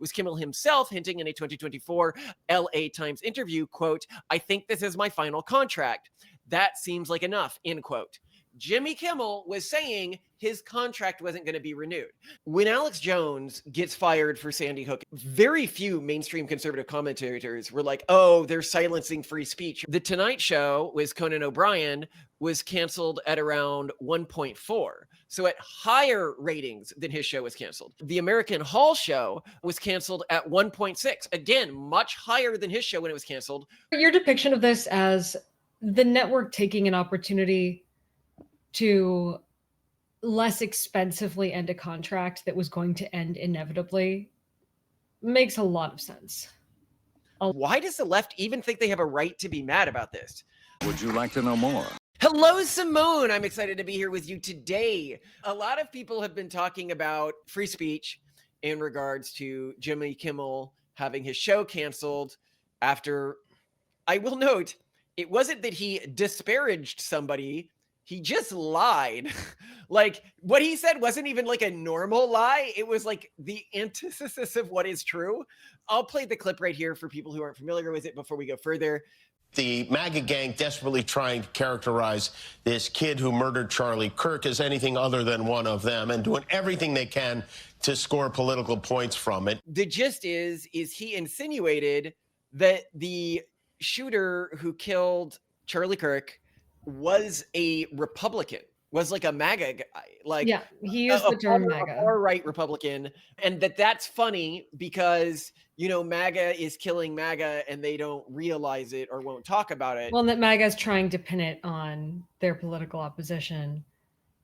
was Kimmel himself hinting in a 2024 LA Times interview, quote, "I think this is my final contract. That seems like enough," end quote. Jimmy Kimmel was saying his contract wasn't going to be renewed. When Alex Jones gets fired for Sandy Hook, very few mainstream conservative commentators were like, oh, they're silencing free speech. The Tonight Show with Conan O'Brien was canceled at around 1.4. So at higher ratings than his show was canceled. The American Hall show was canceled at 1.6. Again, much higher than his show when it was canceled. Your depiction of this as the network taking an opportunity to less expensively end a contract that was going to end inevitably makes a lot of sense. Why does the left even think they have a right to be mad about this? Would you like to know more? Hello, Simone. I'm excited to be here with you today. A lot of people have been talking about free speech in regards to Jimmy Kimmel having his show canceled after, I will note, it wasn't that he disparaged somebody. He just lied. Like, what he said wasn't even like a normal lie. It was like the antithesis of what is true. I'll play the clip right here for people who aren't familiar with it before we go further. The MAGA gang desperately trying to characterize this kid who murdered Charlie Kirk as anything other than one of them and doing everything they can to score political points from it. The gist is he insinuated that the shooter who killed Charlie Kirk was a Republican, was like a MAGA guy. Like, yeah, he used the term MAGA. A far-right Republican. And that's funny because, you know, MAGA is killing MAGA and they don't realize it or won't talk about it. Well, that MAGA is trying to pin it on their political opposition.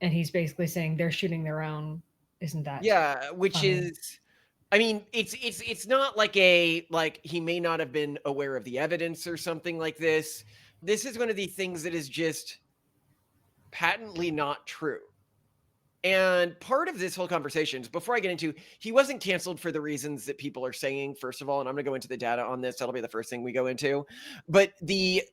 And he's basically saying they're shooting their own. Isn't that? Yeah, which funny? Is, I mean, it's not like he may not have been aware of the evidence or something like this. This is one of the things that is just patently not true. And part of this whole conversation, before I get into, he wasn't canceled for the reasons that people are saying, first of all, and I'm going to go into the data on this. That'll be the first thing we go into. But the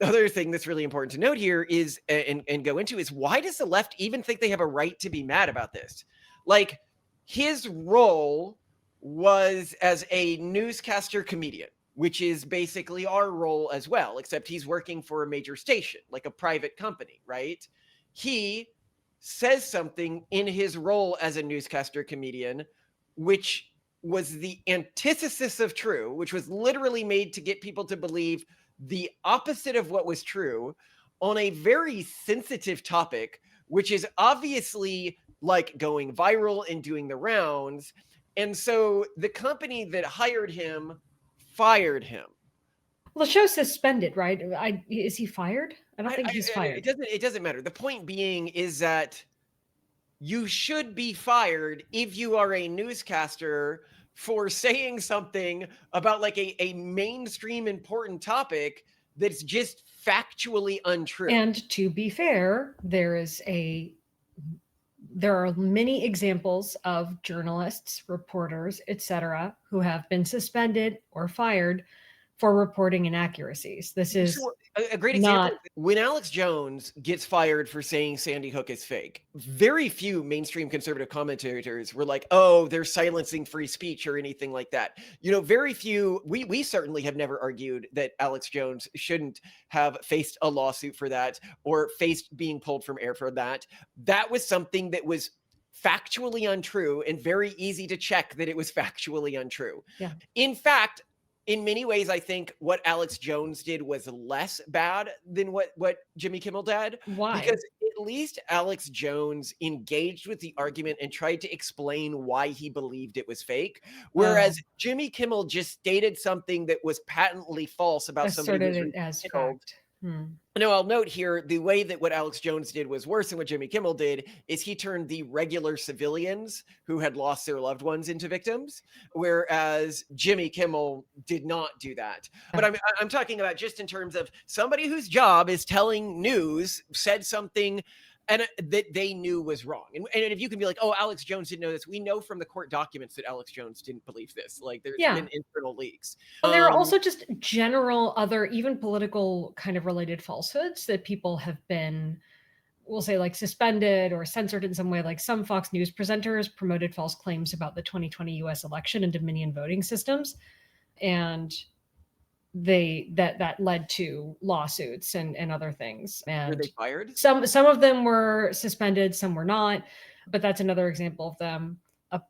other thing that's really important to note here is, and go into, is why does the left even think they have a right to be mad about this? Like, his role was as a newscaster comedian, which is basically our role as well, except he's working for a major station, like a private company, right? He says something in his role as a newscaster comedian, which was the antithesis of true, which was literally made to get people to believe the opposite of what was true on a very sensitive topic, which is obviously like going viral and doing the rounds. And so the company that hired him fired him. Well, the show's suspended, right? Is he fired? I don't think he's fired. It doesn't matter. The point being is that you should be fired if you are a newscaster for saying something about like a mainstream important topic that's just factually untrue. And to be fair, there are many examples of journalists, reporters, etc., who have been suspended or fired for reporting inaccuracies. This is a great example. When Alex Jones gets fired for saying Sandy Hook is fake, very few mainstream conservative commentators were like, oh, they're silencing free speech or anything like that. You know, very few, we certainly have never argued that Alex Jones shouldn't have faced a lawsuit for that or faced being pulled from air for that. That was something that was factually untrue and very easy to check that it was factually untrue. Yeah. In fact, in many ways, I think what Alex Jones did was less bad than what Jimmy Kimmel did. Why? Because at least Alex Jones engaged with the argument and tried to explain why he believed it was fake. Whereas Jimmy Kimmel just stated something that was patently false about somebody who was as fact. No, I'll note here, the way that what Alex Jones did was worse than what Jimmy Kimmel did is he turned the regular civilians who had lost their loved ones into victims, whereas Jimmy Kimmel did not do that. But I'm talking about just in terms of somebody whose job is telling news said something and that they knew was wrong. And if you can be like, oh, Alex Jones didn't know this, we know from the court documents that Alex Jones didn't believe this. Like there's been internal leaks. Well, there are also just general other, even political kind of related falsehoods that people have been we'll say like suspended or censored in some way. Like some Fox News presenters promoted false claims about the 2020 US election and Dominion voting systems. And that led to lawsuits and other things. And Were they fired? some of them were suspended, some were not, but that's another example of them.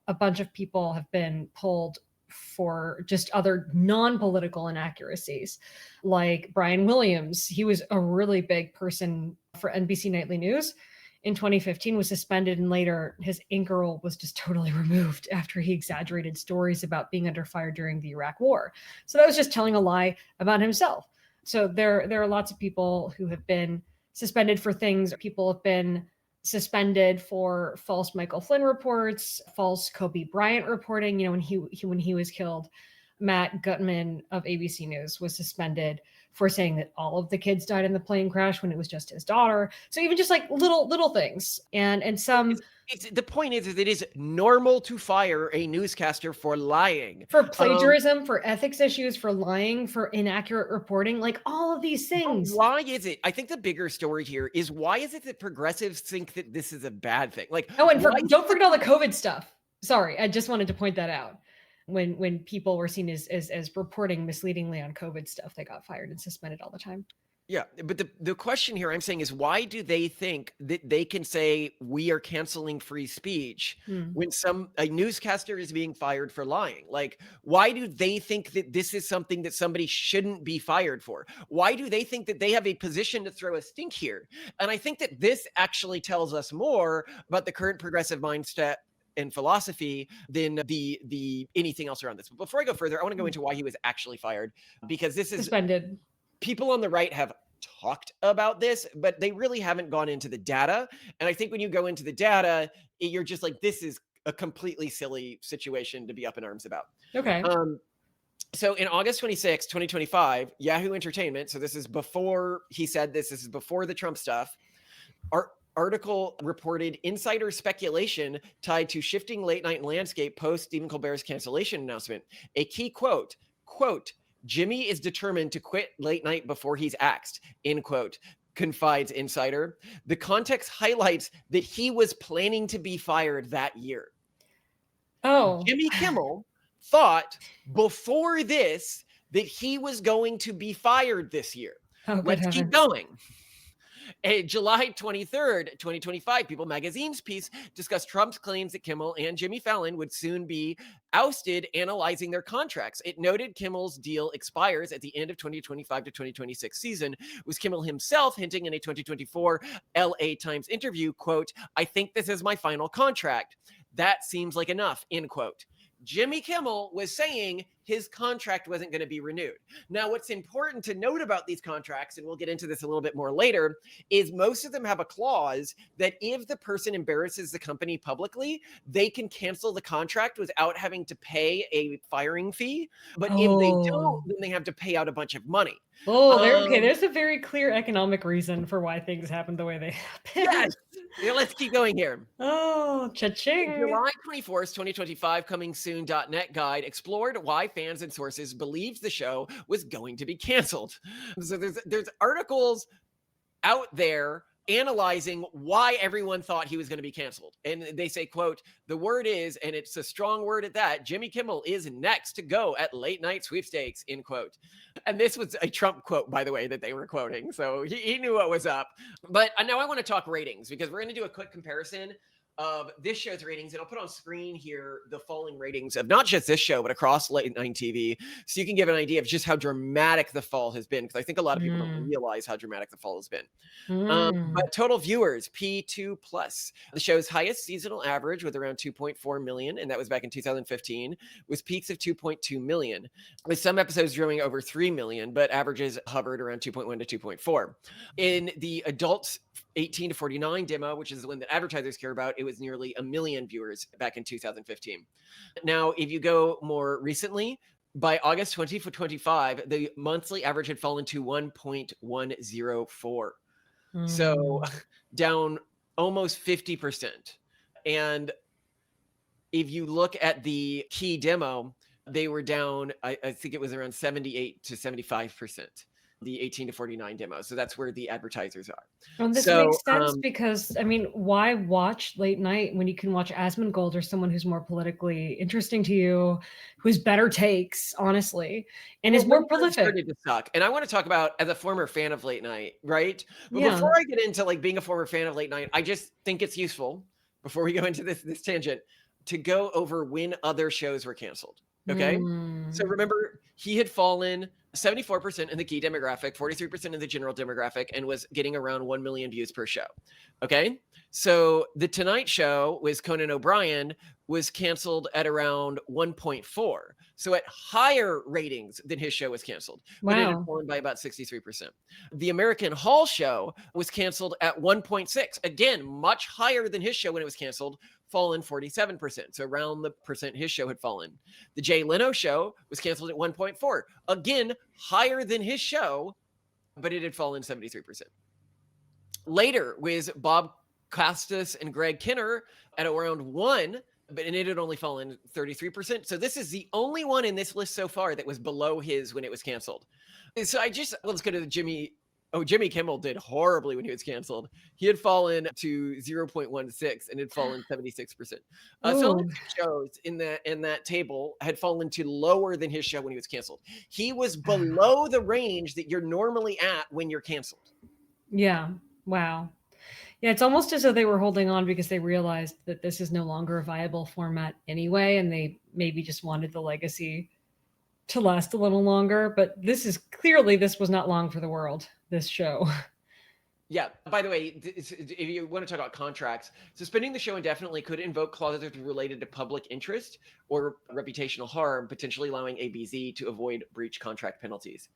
A bunch of people have been pulled for just other non-political inaccuracies, like Brian Williams. He was a really big person for NBC Nightly News in 2015, was suspended, and later his anchor role was just totally removed after he exaggerated stories about being under fire during the Iraq War. So that was just telling a lie about himself. So there are lots of people who have been suspended for things. People have been suspended for false Michael Flynn reports, false Kobe Bryant reporting. You know, when he was killed, Matt Gutman of ABC News was suspended for saying that all of the kids died in the plane crash when it was just his daughter. So even just like little things, and some. It's the point is it is normal to fire a newscaster for lying, For plagiarism, for ethics issues, for lying, for inaccurate reporting, like all of these things. Why is it? I think the bigger story here is why is it that progressives think that this is a bad thing? Like, oh, and don't forget all the COVID stuff. Sorry, I just wanted to point that out. When people were seen as reporting misleadingly on COVID stuff, they got fired and suspended all the time. Yeah, but the question here I'm saying is why do they think that they can say we are canceling free speech when a newscaster is being fired for lying? Like, why do they think that this is something that somebody shouldn't be fired for? Why do they think that they have a position to throw a stink here? And I think that this actually tells us more about the current progressive mindset and philosophy than the anything else around this. But before I go further, I want to go into why he was actually fired, because this is suspended. People on the right have talked about this, but they really haven't gone into the data. And I think when you go into the data, you're just like, this is a completely silly situation to be up in arms about. Okay. So in August 26, 2025, Yahoo Entertainment, so this is before he said this is before the Trump stuff, our article reported insider speculation tied to shifting late night landscape post Stephen Colbert's cancellation announcement. A key quote, Jimmy is determined to quit late night before he's axed, end quote, confides insider. The context highlights that he was planning to be fired that year. Oh. Jimmy Kimmel thought before this that he was going to be fired this year. Oh, let's keep going. A July 23rd, 2025, People Magazine's piece discussed Trump's claims that Kimmel and Jimmy Fallon would soon be ousted, analyzing their contracts. It noted Kimmel's deal expires at the end of 2025 to 2026 season, with Kimmel himself hinting in a 2024 LA Times interview, quote, I think this is my final contract. That seems like enough, end quote. Jimmy Kimmel was saying his contract wasn't going to be renewed. Now, what's important to note about these contracts, and we'll get into this a little bit more later, is most of them have a clause that if the person embarrasses the company publicly, they can cancel the contract without having to pay a firing fee. But if they don't, then they have to pay out a bunch of money. Oh, okay. There's a very clear economic reason for why things happen the way they happen. Yes. Yeah, let's keep going here. Oh, cha-ching. July 24th, 2025, coming soon.net guide explored why fans and sources believed the show was going to be canceled. So there's articles out there analyzing why everyone thought he was going to be canceled. And they say, quote, the word is, and it's a strong word at that, Jimmy Kimmel is next to go at late night sweepstakes, end quote. And this was a Trump quote, by the way, that they were quoting. So he knew what was up. But now I want to talk ratings, because we're going to do a quick comparison of this show's ratings, and I'll put on screen here the falling ratings of not just this show, but across late night TV, so you can give an idea of just how dramatic the fall has been, because I think a lot of people don't realize how dramatic the fall has been. But total viewers, P2 plus. The show's highest seasonal average, with around 2.4 million, and that was back in 2015, was peaks of 2.2 million, with some episodes drawing over 3 million, but averages hovered around 2.1 to 2.4. In the adults 18 to 49 demo, which is the one that advertisers care about, it was nearly 1 million viewers back in 2015. Now, if you go more recently, by August 2025, the monthly average had fallen to 1.104. So down almost 50%. And if you look at the key demo, they were down, I think it was around 78 to 75%. the 18 to 49 demo. So that's where the advertisers are. And this So, makes sense because, I mean, why watch late night when you can watch Asmongold or someone who's more politically interesting to you, who's better takes, honestly, and is more Late Night prolific. started to suck. And I want to talk about, as a former fan of late night, right? But Yeah. before I get into like being a former fan of late night, I just think it's useful, before we go into this tangent, to go over when other shows were canceled. Okay. So remember, he had fallen 74% in the key demographic, 43% in the general demographic, and was getting around 1 million views per show. Okay. So The Tonight Show with Conan O'Brien was canceled at around 1.4. So at higher ratings than his show was canceled, but it had Wow. fallen by about 63%. The American Hall Show was canceled at 1.6. Again, much higher than his show when it was canceled, fallen 47%. So around the percent his show had fallen. The Jay Leno Show was canceled at 1.4. Again, higher than his show, but it had fallen 73%. Later was Bob Costas and Greg Kinner at around 1, and it had only fallen 33%. So this is the only one in this list so far that was below his when it was canceled. So let's go to Jimmy Kimmel did horribly when he was canceled. He had fallen to 0.16 and had fallen 76%. Some of the shows in that table had fallen to lower than his show when he was canceled. He was below the range that you're normally at when you're canceled. Yeah. Wow. Yeah, it's almost as though they were holding on because they realized that this is no longer a viable format anyway, and they maybe just wanted the legacy to last a little longer. But this was not long for the world, this show. Yeah. By the way, if you want to talk about contracts, suspending the show indefinitely could invoke clauses related to public interest or reputational harm, potentially allowing ABZ to avoid breach contract penalties.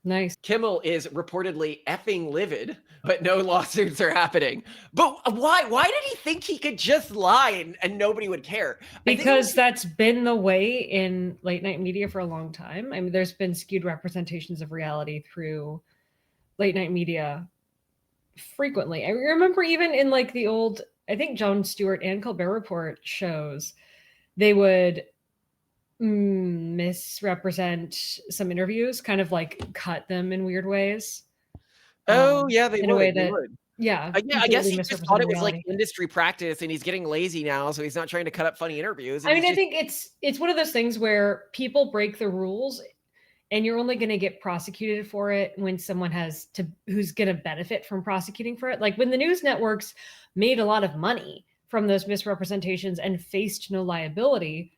Nice. Kimmel is reportedly effing livid, but no lawsuits are happening. But why? Why did he think he could just lie and nobody would care? Because that's been the way in late night media for a long time. I mean, there's been skewed representations of reality through late night media frequently. I remember even in like the old, I think Jon Stewart and Colbert Report shows, they would misrepresent some interviews, kind of like cut them in weird ways. Oh yeah, they in would. a way They that, would. yeah, I guess he just misrepresent thought it was reality. like industry practice, and he's getting lazy now, so he's not trying to cut up funny interviews. I mean, I think it's one of those things where people break the rules, and you're only going to get prosecuted for it when someone who's going to benefit from prosecuting for it. Like when the news networks made a lot of money from those misrepresentations and faced no liability,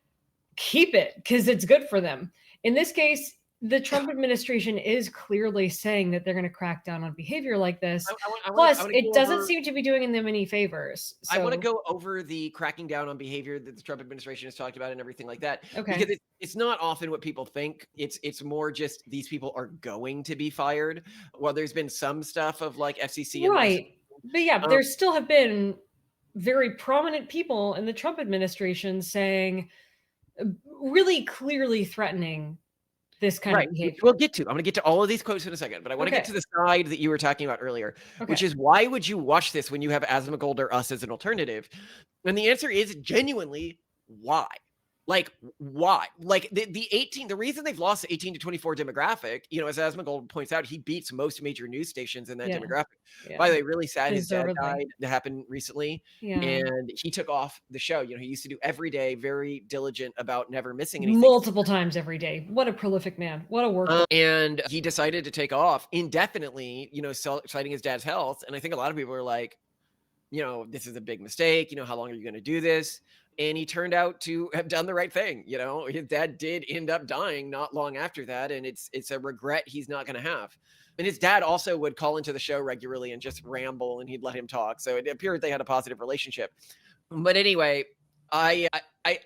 keep it because it's good for them. In this case, the Trump administration is clearly saying that they're going to crack down on behavior like this. Plus, it doesn't seem to be doing them any favors. So. I want to go over the cracking down on behavior that the Trump administration has talked about and everything like that. Okay. Because it's not often what people think. It's more just these people are going to be fired. Well, there's been some stuff of like FCC. Right. But yeah, but there still have been very prominent people in the Trump administration saying, really clearly threatening this kind of behavior. I'm going to get to all of these quotes in a second, but I want to get to the side that you were talking about earlier, which is why would you watch this when you have Asmongold or us as an alternative? And the answer is genuinely why. Like why? Like the reason they've lost the 18 to 24 demographic, as Asmongold points out, he beats most major news stations in that demographic. Yeah. By the way, really sad his dad died. That happened recently, and he took off the show. He used to do every day, very diligent about never missing anything. Multiple times every day. What a prolific man. What a worker. And he decided to take off indefinitely, citing his dad's health. And I think a lot of people are like, this is a big mistake. How long are you going to do this? And he turned out to have done the right thing. His dad did end up dying not long after that. And it's a regret he's not going to have. And his dad also would call into the show regularly and just ramble, and he'd let him talk. So it appeared they had a positive relationship. But anyway, I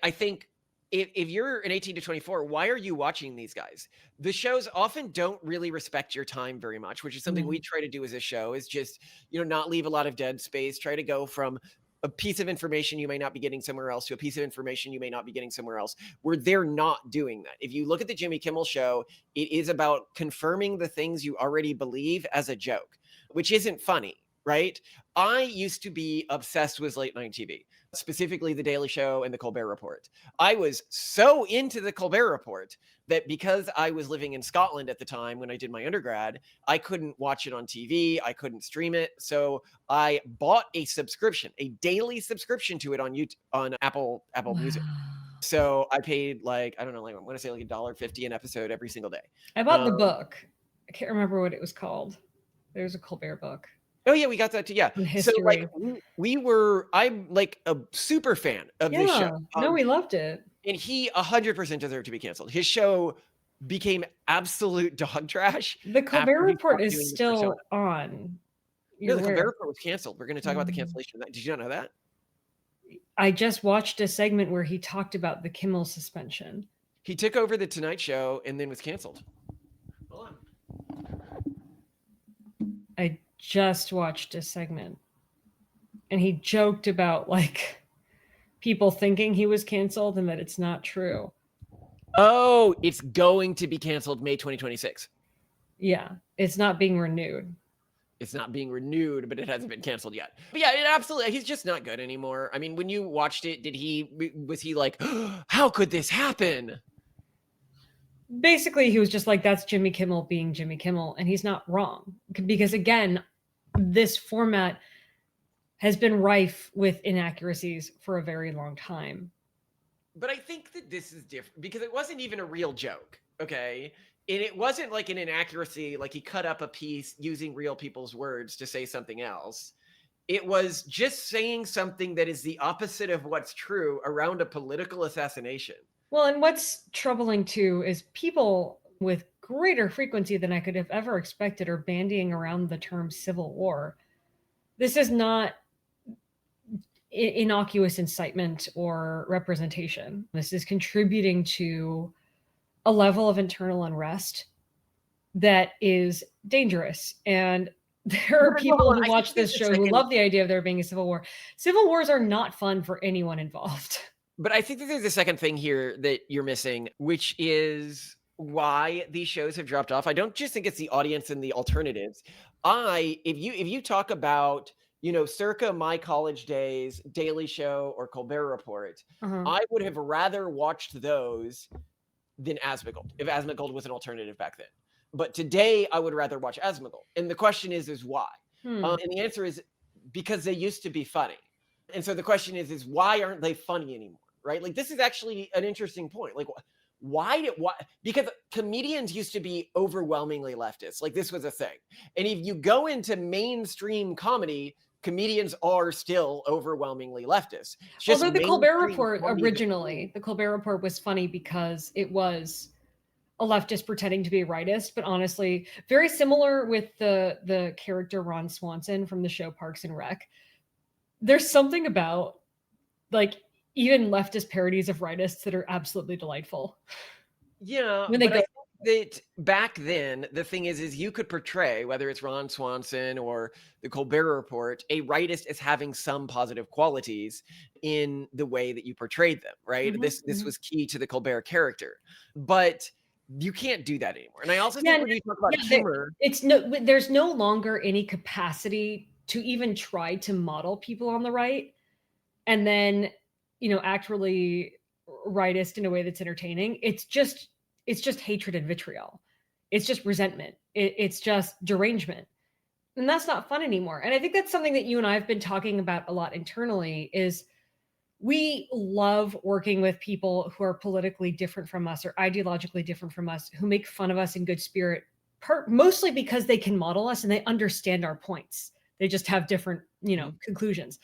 think if you're an 18 to 24, why are you watching these guys? The shows often don't really respect your time very much, which is something we try to do as a show, is just, not leave a lot of dead space, try to go from a piece of information you may not be getting somewhere else to a piece of information you may not be getting somewhere else, where they're not doing that. If you look at the Jimmy Kimmel show, it is about confirming the things you already believe as a joke, which isn't funny. right? I used to be obsessed with late night TV, specifically The Daily Show and The Colbert Report. I was so into The Colbert Report that because I was living in Scotland at the time when I did my undergrad, I couldn't watch it on TV. I couldn't stream it. So I bought a subscription, a daily subscription to it on YouTube, on Apple Music. So I paid like, I don't know, like I'm going to say like $1.50 an episode every single day. I bought the book. I can't remember what it was called. There's a Colbert book. Oh yeah, we got that too. Yeah. History. So like I'm like a super fan of this show. No, we loved it. And he 100% deserved to be canceled. His show became absolute dog trash. The Colbert Report stopped doing is this still persona. on. No, You're the aware. Colbert Report was canceled. We're going to talk about the cancellation of that. Did you not know that? I just watched a segment where he talked about the Kimmel suspension. He took over the Tonight Show and then was canceled. Hold on. I just watched a segment, and he joked about like people thinking he was canceled and that it's not true. Oh, it's going to be canceled May 2026. Yeah, it's not being renewed. It's not being renewed, but it hasn't been canceled yet. But yeah, it absolutely, he's just not good anymore. I mean, when you watched it, was he like, how could this happen? Basically, he was just like, that's Jimmy Kimmel being Jimmy Kimmel, and he's not wrong. Because again, this format has been rife with inaccuracies for a very long time. But I think that this is different because it wasn't even a real joke, okay? And it wasn't like an inaccuracy, like he cut up a piece using real people's words to say something else. It was just saying something that is the opposite of what's true around a political assassination. Well, and what's troubling too is people with greater frequency than I could have ever expected are bandying around the term civil war. This is not innocuous incitement or representation. This is contributing to a level of internal unrest that is dangerous. And there are people who watch this show who love the idea of there being a civil war. Civil wars are not fun for anyone involved. But I think that there's a second thing here that you're missing, which is why these shows have dropped off. I don't just think it's the audience and the alternatives. If you talk about, circa my college days, Daily Show or Colbert Report, I would have rather watched those than Asmongold, if Asmongold was an alternative back then. But today, I would rather watch Asmongold. And the question is why? And the answer is because they used to be funny. And so the question is why aren't they funny anymore? Right? Like, this is actually an interesting point. Like, why? Because comedians used to be overwhelmingly leftist. Like, this was a thing. And if you go into mainstream comedy, comedians are still overwhelmingly leftist. Although the Colbert Report originally, the Colbert Report was funny because it was a leftist pretending to be a rightist, but honestly, very similar with the character Ron Swanson from the show Parks and Rec. There's something about like even leftist parodies of rightists that are absolutely delightful. Yeah, when they go. I think that back then, the thing is you could portray, whether it's Ron Swanson or the Colbert Report, a rightist as having some positive qualities in the way that you portrayed them, right? This was key to the Colbert character. But you can't do that anymore. And I also think when you talk about humor, there's no longer any capacity to even try to model people on the right and then, act really rightist in a way that's entertaining. It's just hatred and vitriol. It's just resentment. It's just derangement. And that's not fun anymore. And I think that's something that you and I have been talking about a lot internally is we love working with people who are politically different from us or ideologically different from us, who make fun of us in good spirit, mostly because they can model us and they understand our points. They just have different, conclusions.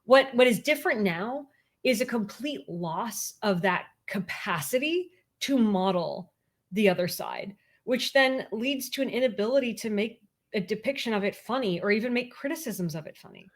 What is different now is a complete loss of that capacity to model the other side, which then leads to an inability to make a depiction of it funny or even make criticisms of it funny.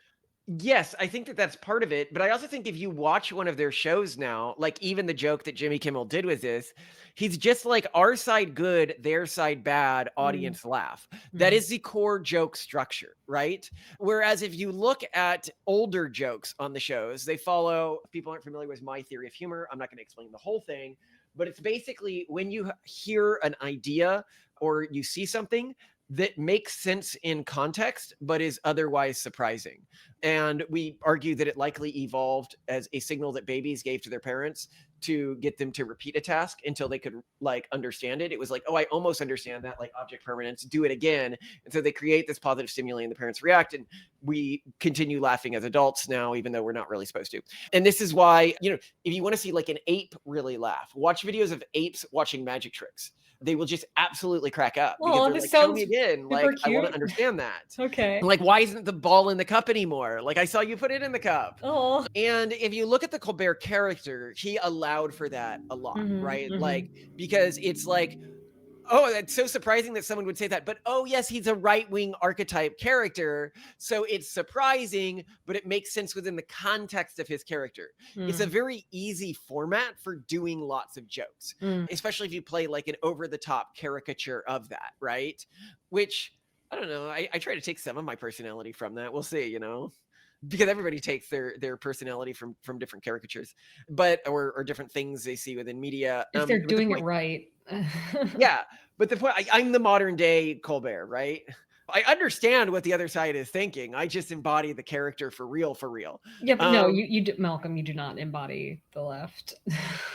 Yes, I think that that's part of it. But I also think if you watch one of their shows now, like even the joke that Jimmy Kimmel did with this, he's just like our side good, their side bad, audience laugh. That is the core joke structure, right? Whereas if you look at older jokes on the shows, they follow, if people aren't familiar with my theory of humor, I'm not going to explain the whole thing, but it's basically when you hear an idea or you see something, that makes sense in context, but is otherwise surprising. And we argue that it likely evolved as a signal that babies gave to their parents to get them to repeat a task until they could like understand it. It was like, oh, I almost understand that, like object permanence, do it again. And so they create this positive stimuli and the parents react. And we continue laughing as adults now, even though we're not really supposed to. And this is why, if you want to see like an ape really laugh, watch videos of apes watching magic tricks. They will just absolutely crack up because they're this like, show me sounds again. Like, I want to cute. understand that. Okay. Like, why isn't the ball in the cup anymore? Like, I saw you put it in the cup. Oh. And if you look at the Colbert character, he allowed for that a lot, right? Like, because it's like, oh, that's so surprising that someone would say that. But oh, yes, he's a right-wing archetype character. So it's surprising, but it makes sense within the context of his character. It's a very easy format for doing lots of jokes, especially if you play like an over-the-top caricature of that, right? Which, I don't know, I try to take some of my personality from that. We'll see, because everybody takes their personality from different caricatures, but or different things they see within media. If they're doing it right. Yeah, but the point, I'm the modern day Colbert, right? I understand what the other side is thinking. I just embody the character for real. Yeah, but no, you do, Malcolm, you do not embody the left.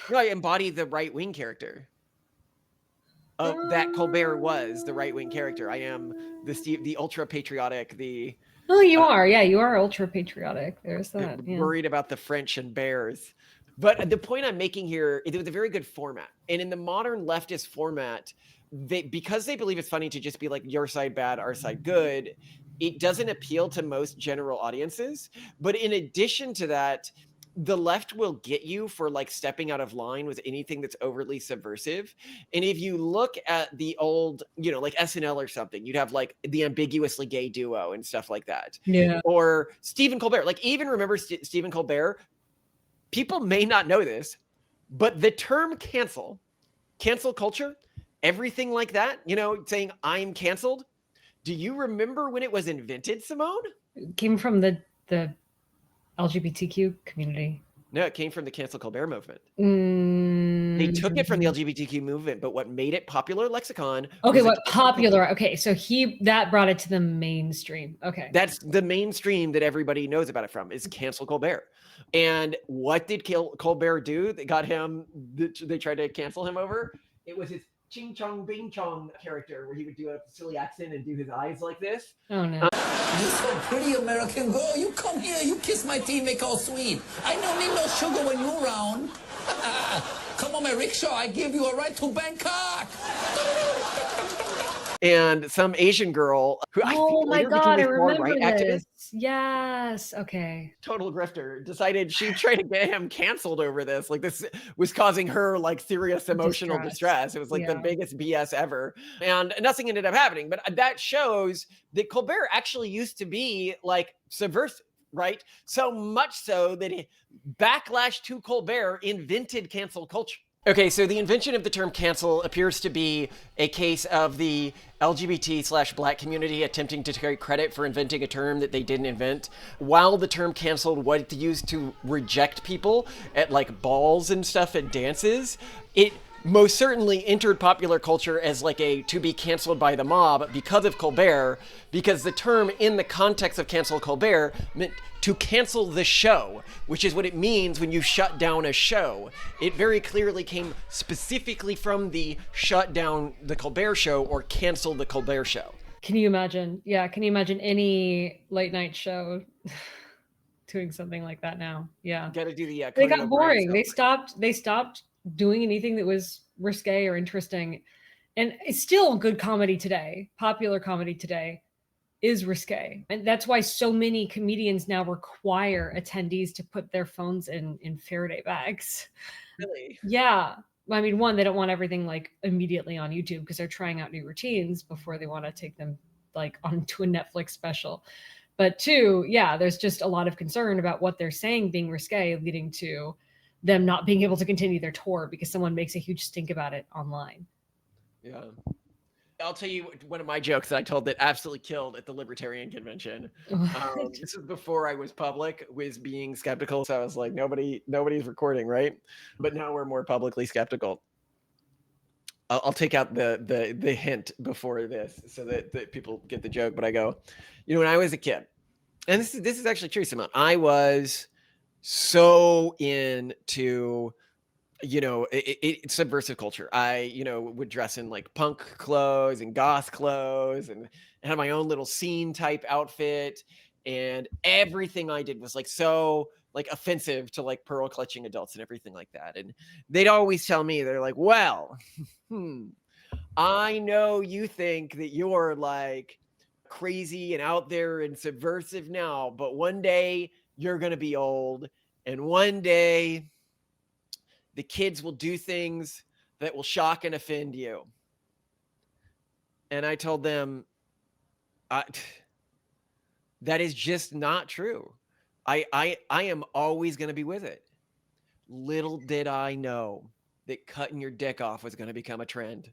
No, I embody the right-wing character. That Colbert was the right-wing character. I am the ultra-patriotic, Oh, you are. Yeah, you are ultra-patriotic. There's that. Yeah. Worried about the French and bears. But the point I'm making here, it was a very good format. And in the modern leftist format, because they believe it's funny to just be like, your side bad, our side good, it doesn't appeal to most general audiences. But in addition to that, the left will get you for like stepping out of line with anything that's overtly subversive. And if you look at the old, like SNL or something, you'd have like the ambiguously gay duo and stuff like that. Yeah. Or Stephen Colbert. Like, even remember Stephen Colbert? People may not know this, but the term cancel culture, everything like that, saying I'm canceled. Do you remember when it was invented, Simone? It came from the LGBTQ community. No, it came from the Cancel Colbert movement. They took it from the LGBTQ movement, but what made it popular lexicon? Okay, what popular? Okay, so that brought it to the mainstream. Okay, that's the mainstream that everybody knows about it from is Cancel Colbert. And what did Colbert do? They got him. They tried to cancel him over. It was his Ching Chong Bing Chong character, where he would do a silly accent and do his eyes like this. Oh no. You so pretty, American girl. You come here, you kiss my teeth, make all sweet. I don't need no sugar when you around. Come on, my rickshaw. I give you a ride to Bangkok. And some Asian girl who oh my god, I remember this. Activist, yes. Okay. Total grifter decided she'd try to get him canceled over this. Like, this was causing her like serious emotional distress. It was like the biggest BS ever. And nothing ended up happening. But that shows that Colbert actually used to be like subversive, right? So much so that backlash to Colbert invented cancel culture. Okay, so the invention of the term cancel appears to be a case of the LGBT/Black community attempting to take credit for inventing a term that they didn't invent. While the term canceled was used to reject people at like balls and stuff and dances, it most certainly entered popular culture as like to be canceled by the mob because of Colbert, because the term in the context of Cancel Colbert meant to cancel the show, which is what it means when you shut down a show. It very clearly came specifically from the shut down the Colbert show or cancel the Colbert show. Can you imagine? Yeah, can you imagine any late night show doing something like that now? Yeah. Gotta do the they got boring. They stopped doing anything that was risque or interesting. And it's still good comedy today. Popular comedy today is risque. And that's why so many comedians now require attendees to put their phones in Faraday bags. Really? Yeah. I mean, one, they don't want everything like immediately on YouTube because they're trying out new routines before they want to take them like onto a Netflix special. But two, yeah, there's just a lot of concern about what they're saying being risque, leading to them not being able to continue their tour because someone makes a huge stink about it online. Yeah. I'll tell you one of my jokes that I told that absolutely killed at the Libertarian Convention. This is before I was public, was being skeptical. So I was like, nobody's recording, right? But now we're more publicly skeptical. I'll take out the hint before this so that people get the joke. But I go, when I was a kid, and this is actually true, Simone. I was so into subversive culture. I would dress in like punk clothes and goth clothes and had my own little scene type outfit, and everything I did was like so like offensive to like pearl clutching adults and everything like that. And they'd always tell me, they're like, well, I know you think that you're like crazy and out there and subversive now, but one day you're going to be old, and one day the kids will do things that will shock and offend you. And I told them, that is just not true. I am always going to be with it. Little did I know that cutting your dick off was going to become a trend.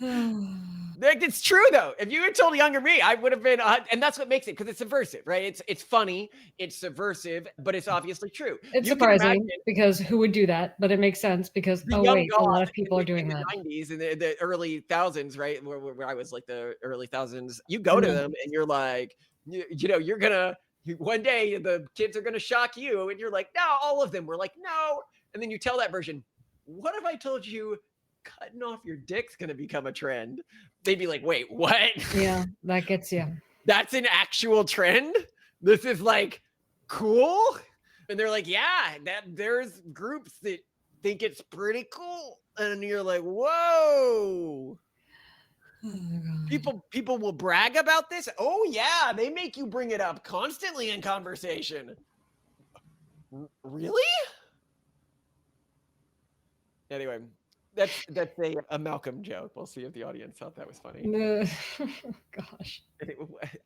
It's true though. If you had told younger me, I would have been, and that's what makes it, because it's subversive, right? It's funny, it's subversive, but it's obviously true. It's surprising because who would do that? But it makes sense because a lot of people are doing that. In the 90s and the early thousands, right? Where I was like the early thousands, you go to them and you're like, you're gonna one day the kids are gonna shock you, and you're like, no, all of them were like, no, and then you tell that version, what if I told you cutting off your dick's gonna become a trend? They'd be like, wait, what? Yeah, that gets you. That's an actual trend? This is like cool? And they're like, yeah, there's groups that think it's pretty cool. And you're like, whoa. People will brag about this. Oh yeah, they make you bring it up constantly in conversation. Really? Anyway, that's a Malcolm joke. We'll see if the audience thought that was funny. Gosh.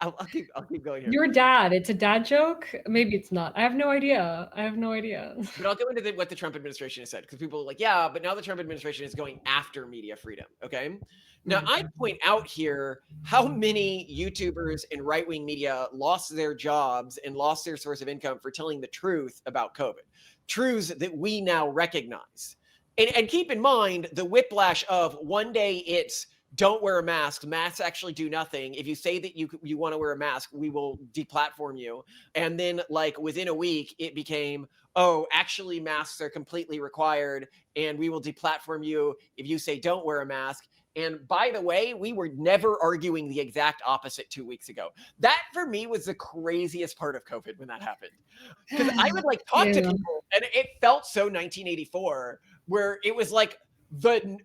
I'll keep going here. Your dad. It's a dad joke? Maybe it's not. I have no idea. But I'll go into what the Trump administration has said, because people are like, yeah, but now the Trump administration is going after media freedom. Okay. Now, I point out here how many YouTubers and right-wing media lost their jobs and lost their source of income for telling the truth about COVID, truths that we now recognize. And keep in mind the whiplash of one day it's don't wear a mask. Masks actually do nothing. If you say that you want to wear a mask, we will deplatform you. And then like within a week, it became, oh, actually masks are completely required and we will deplatform you if you say don't wear a mask. And by the way, we were never arguing the exact opposite 2 weeks ago. That for me was the craziest part of COVID when that happened. Because I would like talk to people and it felt so 1984, where it was like the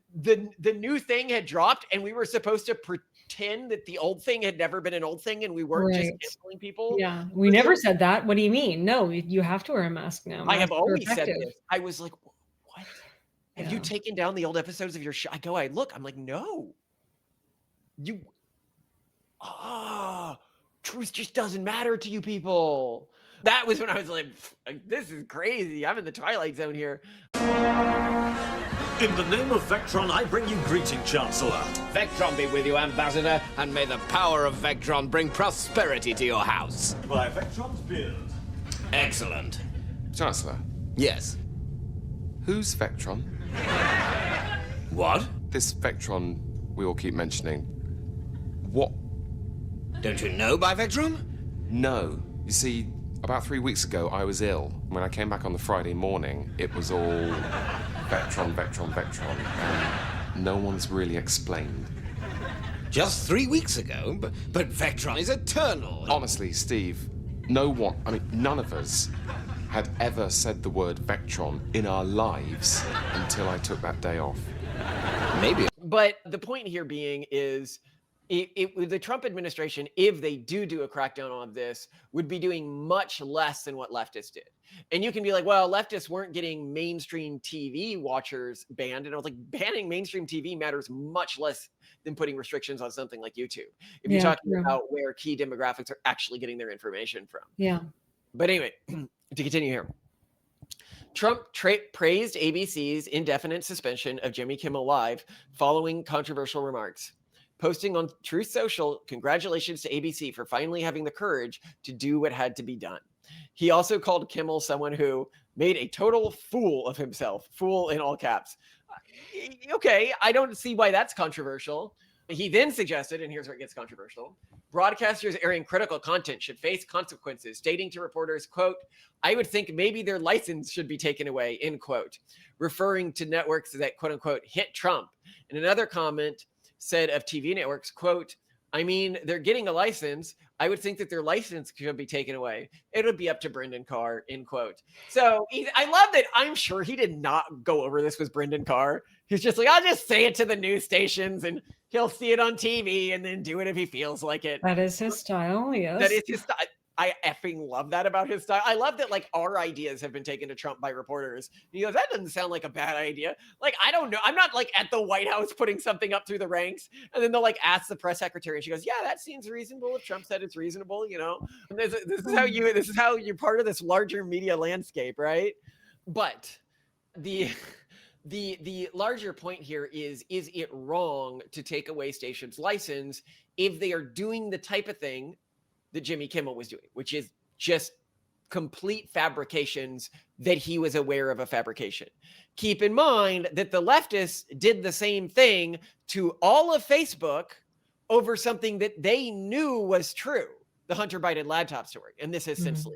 new thing had dropped and we were supposed to pretend that the old thing had never been an old thing and we weren't just canceling people. Yeah, we never said that. What do you mean? No, you have to wear a mask now. I have always said this. I was like, what? Have you taken down the old episodes of your show? I look, I'm like, no. Truth just doesn't matter to you people. That was when I was like, this is crazy. I'm in the Twilight Zone here. In the name of Vectron, I bring you greeting, Chancellor. Vectron be with you, Ambassador, and may the power of Vectron bring prosperity to your house. By Vectron's beard. Excellent. Chancellor, Yes. who's Vectron? What? This Vectron we all keep mentioning. What? Don't you know by Vectron? No. You see, about 3 weeks ago, I was ill. When I came back on the Friday morning, it was all Vectron. And no one's really explained. Just 3 weeks ago? But Vectron is eternal. Honestly, Steve, none of us had ever said the word Vectron in our lives until I took that day off. Maybe. But the point here being is the Trump administration, if they do a crackdown on this, would be doing much less than what leftists did. And you can be like, well, leftists weren't getting mainstream TV watchers banned. And I was like, banning mainstream TV matters much less than putting restrictions on something like YouTube. If you're talking about where key demographics are actually getting their information from. Yeah. But anyway, to continue here. Trump praised ABC's indefinite suspension of Jimmy Kimmel Live following controversial remarks. Posting on Truth Social, congratulations to ABC for finally having the courage to do what had to be done. He also called Kimmel someone who made a total fool of himself. Fool in all caps. Okay, I don't see why that's controversial. He then suggested, and here's where it gets controversial, broadcasters airing critical content should face consequences, stating to reporters, quote, I would think maybe their license should be taken away, end quote, referring to networks that, quote unquote, hit Trump. And another comment said of TV networks, quote, I mean, they're getting a license. I would think that their license could be taken away. It would be up to Brendan Carr, end quote. So I love that. I'm sure he did not go over this with Brendan Carr. He's just like, I'll just say it to the news stations and he'll see it on TV and then do it if he feels like it. That is his style, yes. That is his style. I effing love that about his style. I love that like our ideas have been taken to Trump by reporters. He goes, that doesn't sound like a bad idea. Like, I don't know. I'm not like at the White House putting something up through the ranks. And then they'll like ask the press secretary and she goes, yeah, that seems reasonable. If Trump said it's reasonable, you know, and this is how you're part of this larger media landscape, right? But the larger point here is it wrong to take away stations' license if they are doing the type of thing that Jimmy Kimmel was doing, which is just complete fabrications that he was aware of a fabrication. Keep in mind that the leftists did the same thing to all of Facebook over something that they knew was true, the Hunter Biden laptop story. And this is since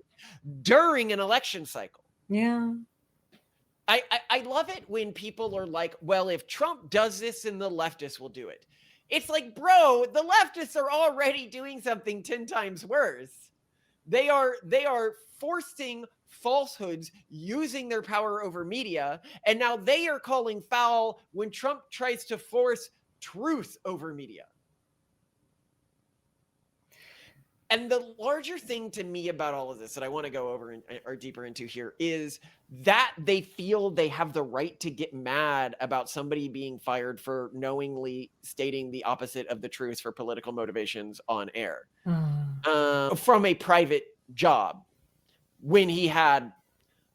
during an election cycle. Yeah. I love it when people are like, well, if Trump does this, then the leftists will do it. It's like, bro, the leftists are already doing something 10 times worse. They are forcing falsehoods using their power over media. And now they are calling foul when Trump tries to force truth over media. And the larger thing to me about all of this that I want to go over or deeper into here is that they feel they have the right to get mad about somebody being fired for knowingly stating the opposite of the truth for political motivations on air from a private job when he had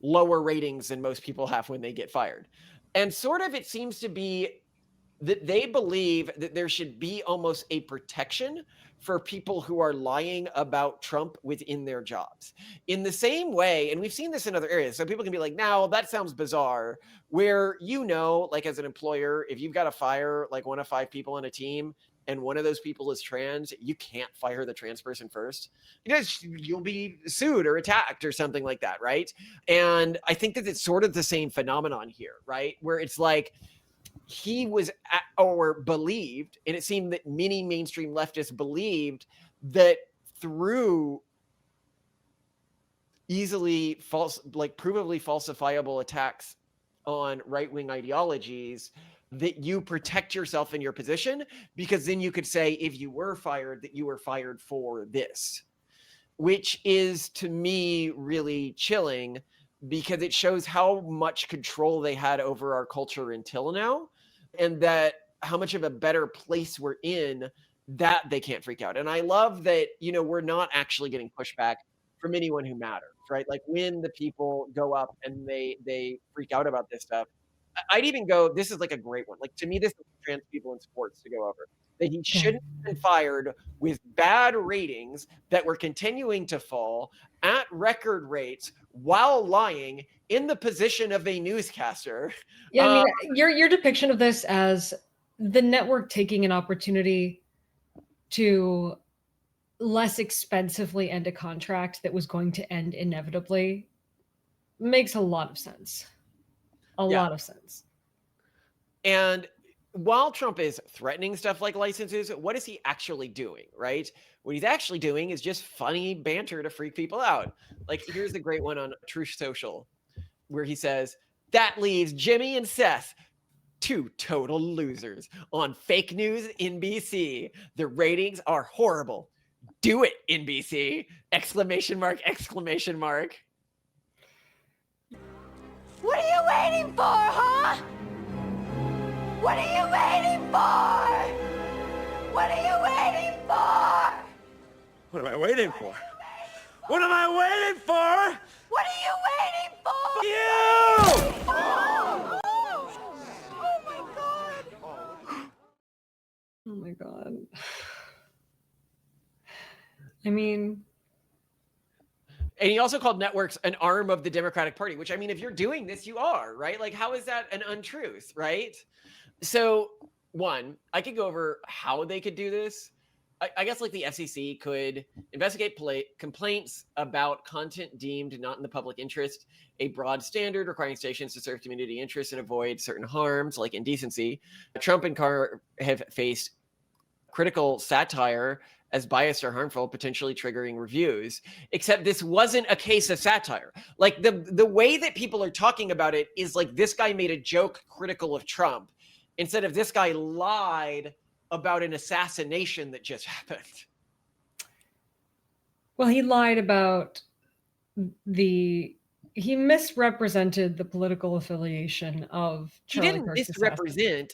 lower ratings than most people have when they get fired. And sort of it seems to be that they believe that there should be almost a protection for people who are lying about Trump within their jobs. In the same way, and we've seen this in other areas, so people can be like, now that sounds bizarre, where, you know, like as an employer, if you've got to fire like 1 of 5 people on a team and one of those people is trans, you can't fire the trans person first because you'll be sued or attacked or something like that, right? And I think that it's sort of the same phenomenon here, right? Where it's like, he was or believed, and it seemed that many mainstream leftists believed that through easily false, like provably falsifiable attacks on right-wing ideologies, that you protect yourself in your position, because then you could say, if you were fired, that you were fired for this, which is to me really chilling, because it shows how much control they had over our culture until now, and that how much of a better place we're in that they can't freak out. And I love that, you know, we're not actually getting pushback from anyone who matters, right? Like when the people go up and they freak out about this stuff, I'd even go, this is like a great one. Like to me, this is trans people in sports to go over. That he shouldn't have been fired with bad ratings that were continuing to fall at record rates while lying in the position of a newscaster. Yeah, I mean, your depiction of this as the network taking an opportunity to less expensively end a contract that was going to end inevitably makes a lot of sense. A lot of sense. And while Trump is threatening stuff like licenses, what is he actually doing, right? What he's actually doing is just funny banter to freak people out. Like, here's the great one on Truth Social, where he says, that leaves Jimmy and Seth, 2 total losers, on fake news NBC. The ratings are horrible. Do it, NBC! Exclamation mark, exclamation mark. What are you waiting for, huh? What are you waiting for? What are you waiting for? What am I waiting for? What am I waiting for? What are you waiting for? You! Oh, oh my God. Oh my God. I mean, And he also called networks an arm of the Democratic Party, which, I mean, if you're doing this, you are, right? Like, how is that an untruth, right? So, one, I could go over how they could do this. I guess, like, the FCC could investigate complaints about content deemed not in the public interest, a broad standard requiring stations to serve community interests and avoid certain harms, like indecency. Trump and Carr have faced critical satire as biased or harmful, potentially triggering reviews. Except this wasn't a case of satire. Like, the way that people are talking about it is like this guy made a joke critical of Trump instead of this guy lied about an assassination that just happened. Well, he lied about he misrepresented the political affiliation of Charlie He didn't Kirk's misrepresent.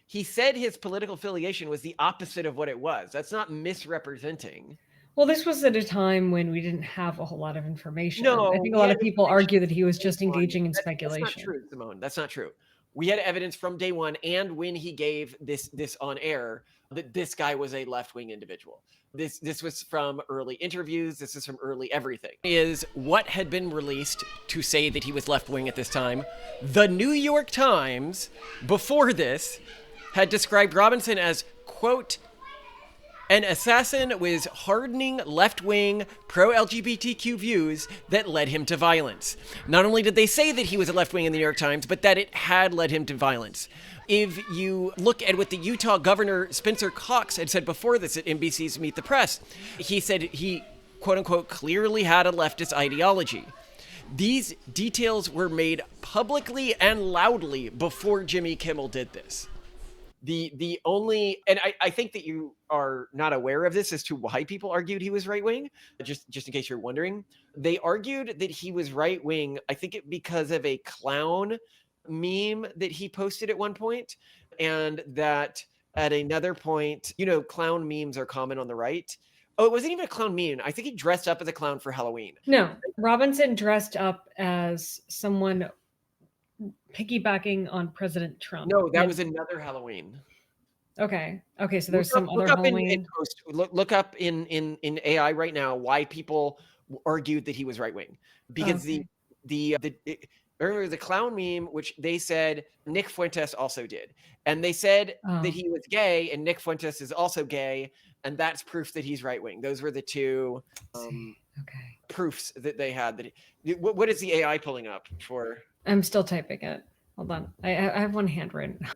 He said his political affiliation was the opposite of what it was. That's not misrepresenting. Well, this was at a time when we didn't have a whole lot of information. No, I think a we lot had of people information argue that he was from just day one. engaging in That's speculation. not true, Simone. That's not true. We had evidence from day one and when he gave this on air that this guy was a left-wing individual. This was from early interviews. This is from early everything. Is what had been released to say that he was left-wing at this time. The New York Times, before this, had described Robinson as, quote, an assassin with hardening left-wing pro-LGBTQ views that led him to violence. Not only did they say that he was a left-wing in the New York Times, but that it had led him to violence. If you look at what the Utah governor Spencer Cox had said before this at NBC's Meet the Press, he said he, quote-unquote, clearly had a leftist ideology. These details were made publicly and loudly before Jimmy Kimmel did this. The only, and I think that you are not aware of this as to why people argued he was right-wing, just in case you're wondering. They argued that he was right-wing, I think because of a clown meme that he posted at one point, and that at another point, clown memes are common on the right. Oh, it wasn't even a clown meme. I think he dressed up as a clown for Halloween. No, Robinson dressed up as someone piggybacking on President Trump. No, that was another Halloween. Okay, so there's some other Halloween. Look up in AI right now why people argued that he was right wing, because remember the clown meme, which they said Nick Fuentes also did, and they said that he was gay, and Nick Fuentes is also gay, and that's proof that he's right wing. Those were the two proofs that they had. That what is the AI pulling up for? I'm still typing it. Hold on. I have one hand right now.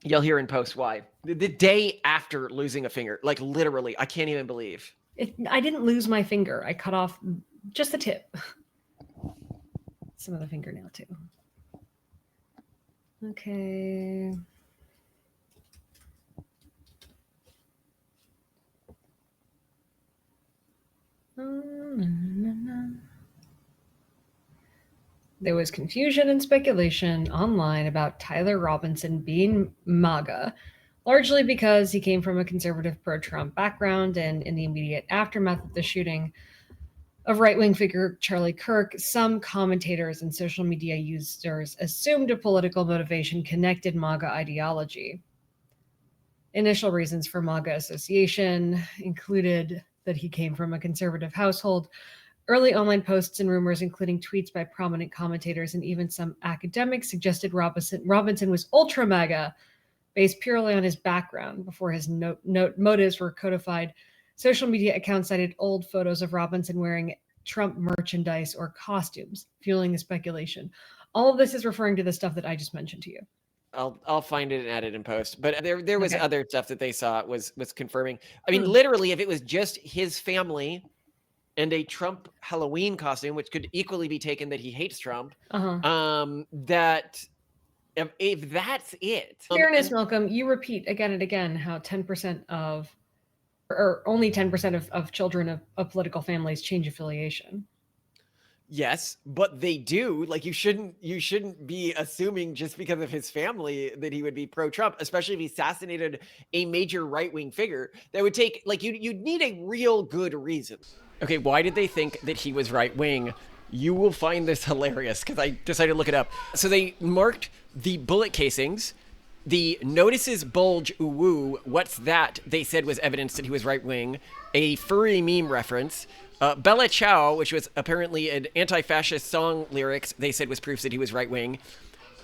You'll hear in post why. The day after losing a finger, like literally, I can't even believe. I didn't lose my finger. I cut off just the tip. Some of the fingernail too. Okay. There was confusion and speculation online about Tyler Robinson being MAGA, largely because he came from a conservative pro-Trump background, and in the immediate aftermath of the shooting of right-wing figure Charlie Kirk, some commentators and social media users assumed a political motivation connected MAGA ideology. Initial reasons for MAGA association included that he came from a conservative household. Early online posts and rumors, including tweets by prominent commentators and even some academics, suggested Robinson was ultra MAGA, based purely on his background. Before his motives were codified, social media accounts cited old photos of Robinson wearing Trump merchandise or costumes, fueling the speculation. All of this is referring to the stuff that I just mentioned to you. I'll find it and add it in post. But there was other stuff that they saw was confirming. I mean, literally, if it was just his family and a Trump Halloween costume, which could equally be taken that he hates Trump, that if that's it. Fairness, Malcolm, you repeat again and again how 10% or only 10% of children of political families change affiliation. Yes, but they do. Like, you shouldn't be assuming just because of his family that he would be pro-Trump, especially if he assassinated a major right-wing figure. That would take, like, you'd need a real good reason. Okay, why did they think that he was right-wing? You will find this hilarious because I decided to look it up. So they marked the bullet casings. The notices bulge, ooh, what's that? They said was evidence that he was right-wing. A furry meme reference. Bella Ciao, which was apparently an anti-fascist song lyrics, they said was proof that he was right-wing.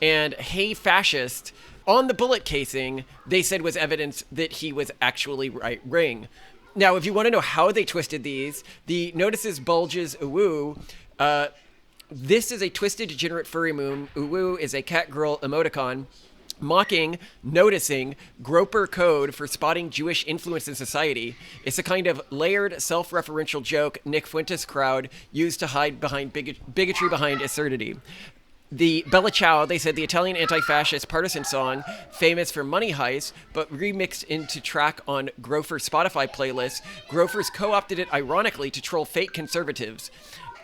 And Hey Fascist, on the bullet casing, they said was evidence that he was actually right-wing. Now, if you want to know how they twisted these, the notices bulges uwu. This is a twisted degenerate furry moon. Uwu is a cat girl emoticon. Mocking, noticing, groper code for spotting Jewish influence in society. It's a kind of layered, self-referential joke Nick Fuentes crowd used to hide behind bigotry behind absurdity. The Bella Ciao, they said the Italian anti-fascist partisan song, famous for Money Heist, but remixed into track on Grofer's Spotify playlist. Grofer's co-opted it ironically to troll fake conservatives.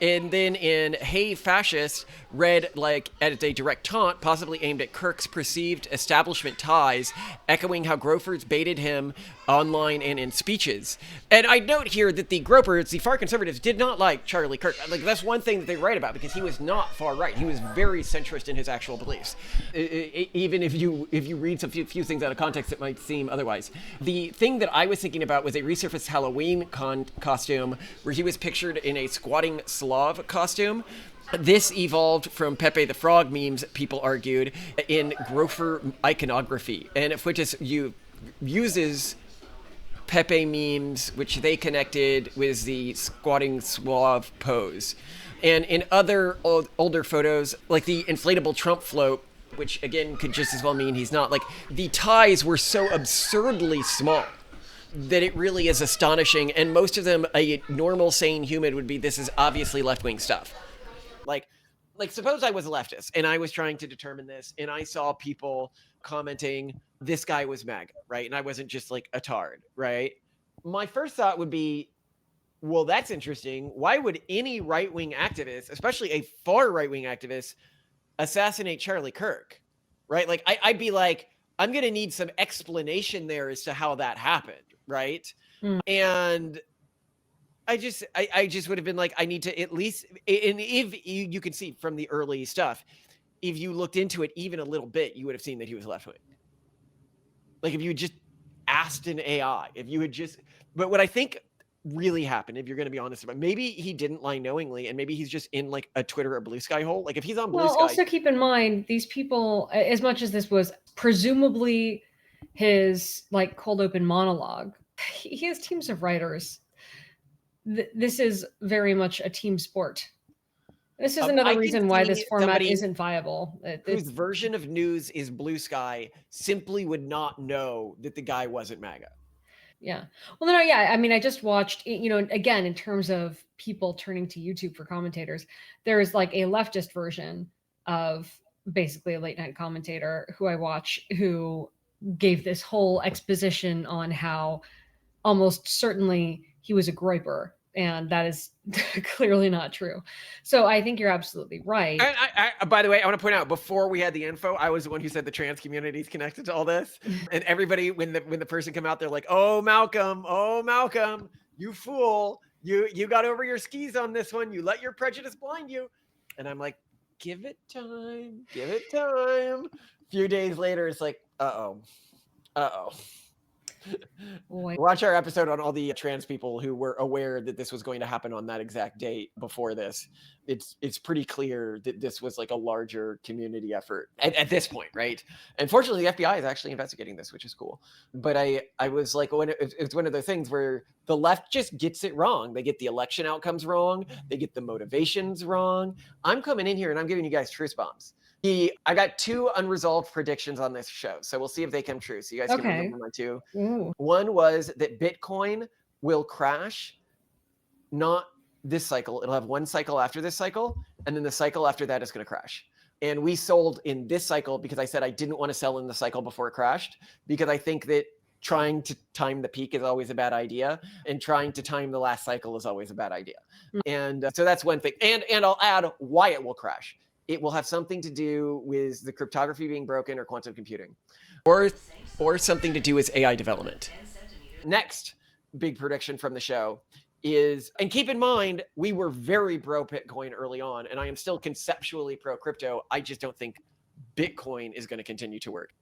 And then in Hey Fascist, read like as a direct taunt, possibly aimed at Kirk's perceived establishment ties, echoing how Gropers baited him online and in speeches. And I note here that the Gropers, the far conservatives, did not like Charlie Kirk. Like, that's one thing that they write about, because he was not far right. He was very centrist in his actual beliefs. Even if you read some few things out of context, it might seem otherwise. The thing that I was thinking about was a resurfaced Halloween costume where he was pictured in a squatting Slav costume. This evolved from Pepe the Frog memes, people argued, in Grofer iconography. And Fuentes uses Pepe memes, which they connected with the squatting Slav pose. And in other older photos, like the inflatable Trump float, which again could just as well mean he's not, like the ties were so absurdly small that it really is astonishing. And most of them, a normal, sane human would be, this is obviously left-wing stuff. Like suppose I was a leftist and I was trying to determine this, and I saw people commenting, this guy was MAGA, right? And I wasn't just like a tard, right? My first thought would be, well, that's interesting. Why would any right-wing activist, especially a far right-wing activist, assassinate Charlie Kirk, right? Like, I'd be like, I'm going to need some explanation there as to how that happened, right? And I just would have been like, I need to at least, and if you can see from the early stuff, if you looked into it even a little bit, you would have seen that he was left-wing. Like, if you just asked an AI, if you had just, but what I think really happened, if you're going to be honest about, maybe he didn't lie knowingly, and maybe he's just in like a Twitter or Blue Sky hole. Like, if he's on Blue Sky. Also keep in mind, these people, as much as this was presumably his like cold open monologue, he has teams of writers. This is very much a team sport. This is another reason why this format isn't viable. Whose version of news is Blue Sky simply would not know that the guy wasn't MAGA. Yeah. Well, no, yeah. I mean, I just watched, again, in terms of people turning to YouTube for commentators, there is like a leftist version of basically a late night commentator who I watch, who gave this whole exposition on how almost certainly he was a groiper. And that is clearly not true. So I think you're absolutely right. And I, by the way, I want to point out, before we had the info, I was the one who said the trans community is connected to all this. And everybody, when the person come out, they're like, oh, Malcolm, you fool. You got over your skis on this one. You let your prejudice blind you. And I'm like, give it time. A few days later, it's like, uh-oh. Watch our episode on all the trans people who were aware that this was going to happen on that exact date before this. It's pretty clear that this was like a larger community effort at this point, right? Unfortunately, the FBI is actually investigating this, which is cool. But I was like, it's one of the things where the left just gets it wrong. They get the election outcomes wrong. They get the motivations wrong. I'm coming in here and I'm giving you guys truth bombs. I got 2 unresolved predictions on this show, so we'll see if they come true. So you guys can remember my 2. Ooh. One was that Bitcoin will crash, not this cycle. It'll have one cycle after this cycle, and then the cycle after that is going to crash. And we sold in this cycle because I said I didn't want to sell in the cycle before it crashed, because I think that trying to time the peak is always a bad idea, and trying to time the last cycle is always a bad idea. And so that's one thing. And I'll add why it will crash. It will have something to do with the cryptography being broken or quantum computing, or something to do with AI development. Next big prediction from the show is, and keep in mind, we were very pro Bitcoin early on, and I am still conceptually pro crypto. I just don't think Bitcoin is going to continue to work.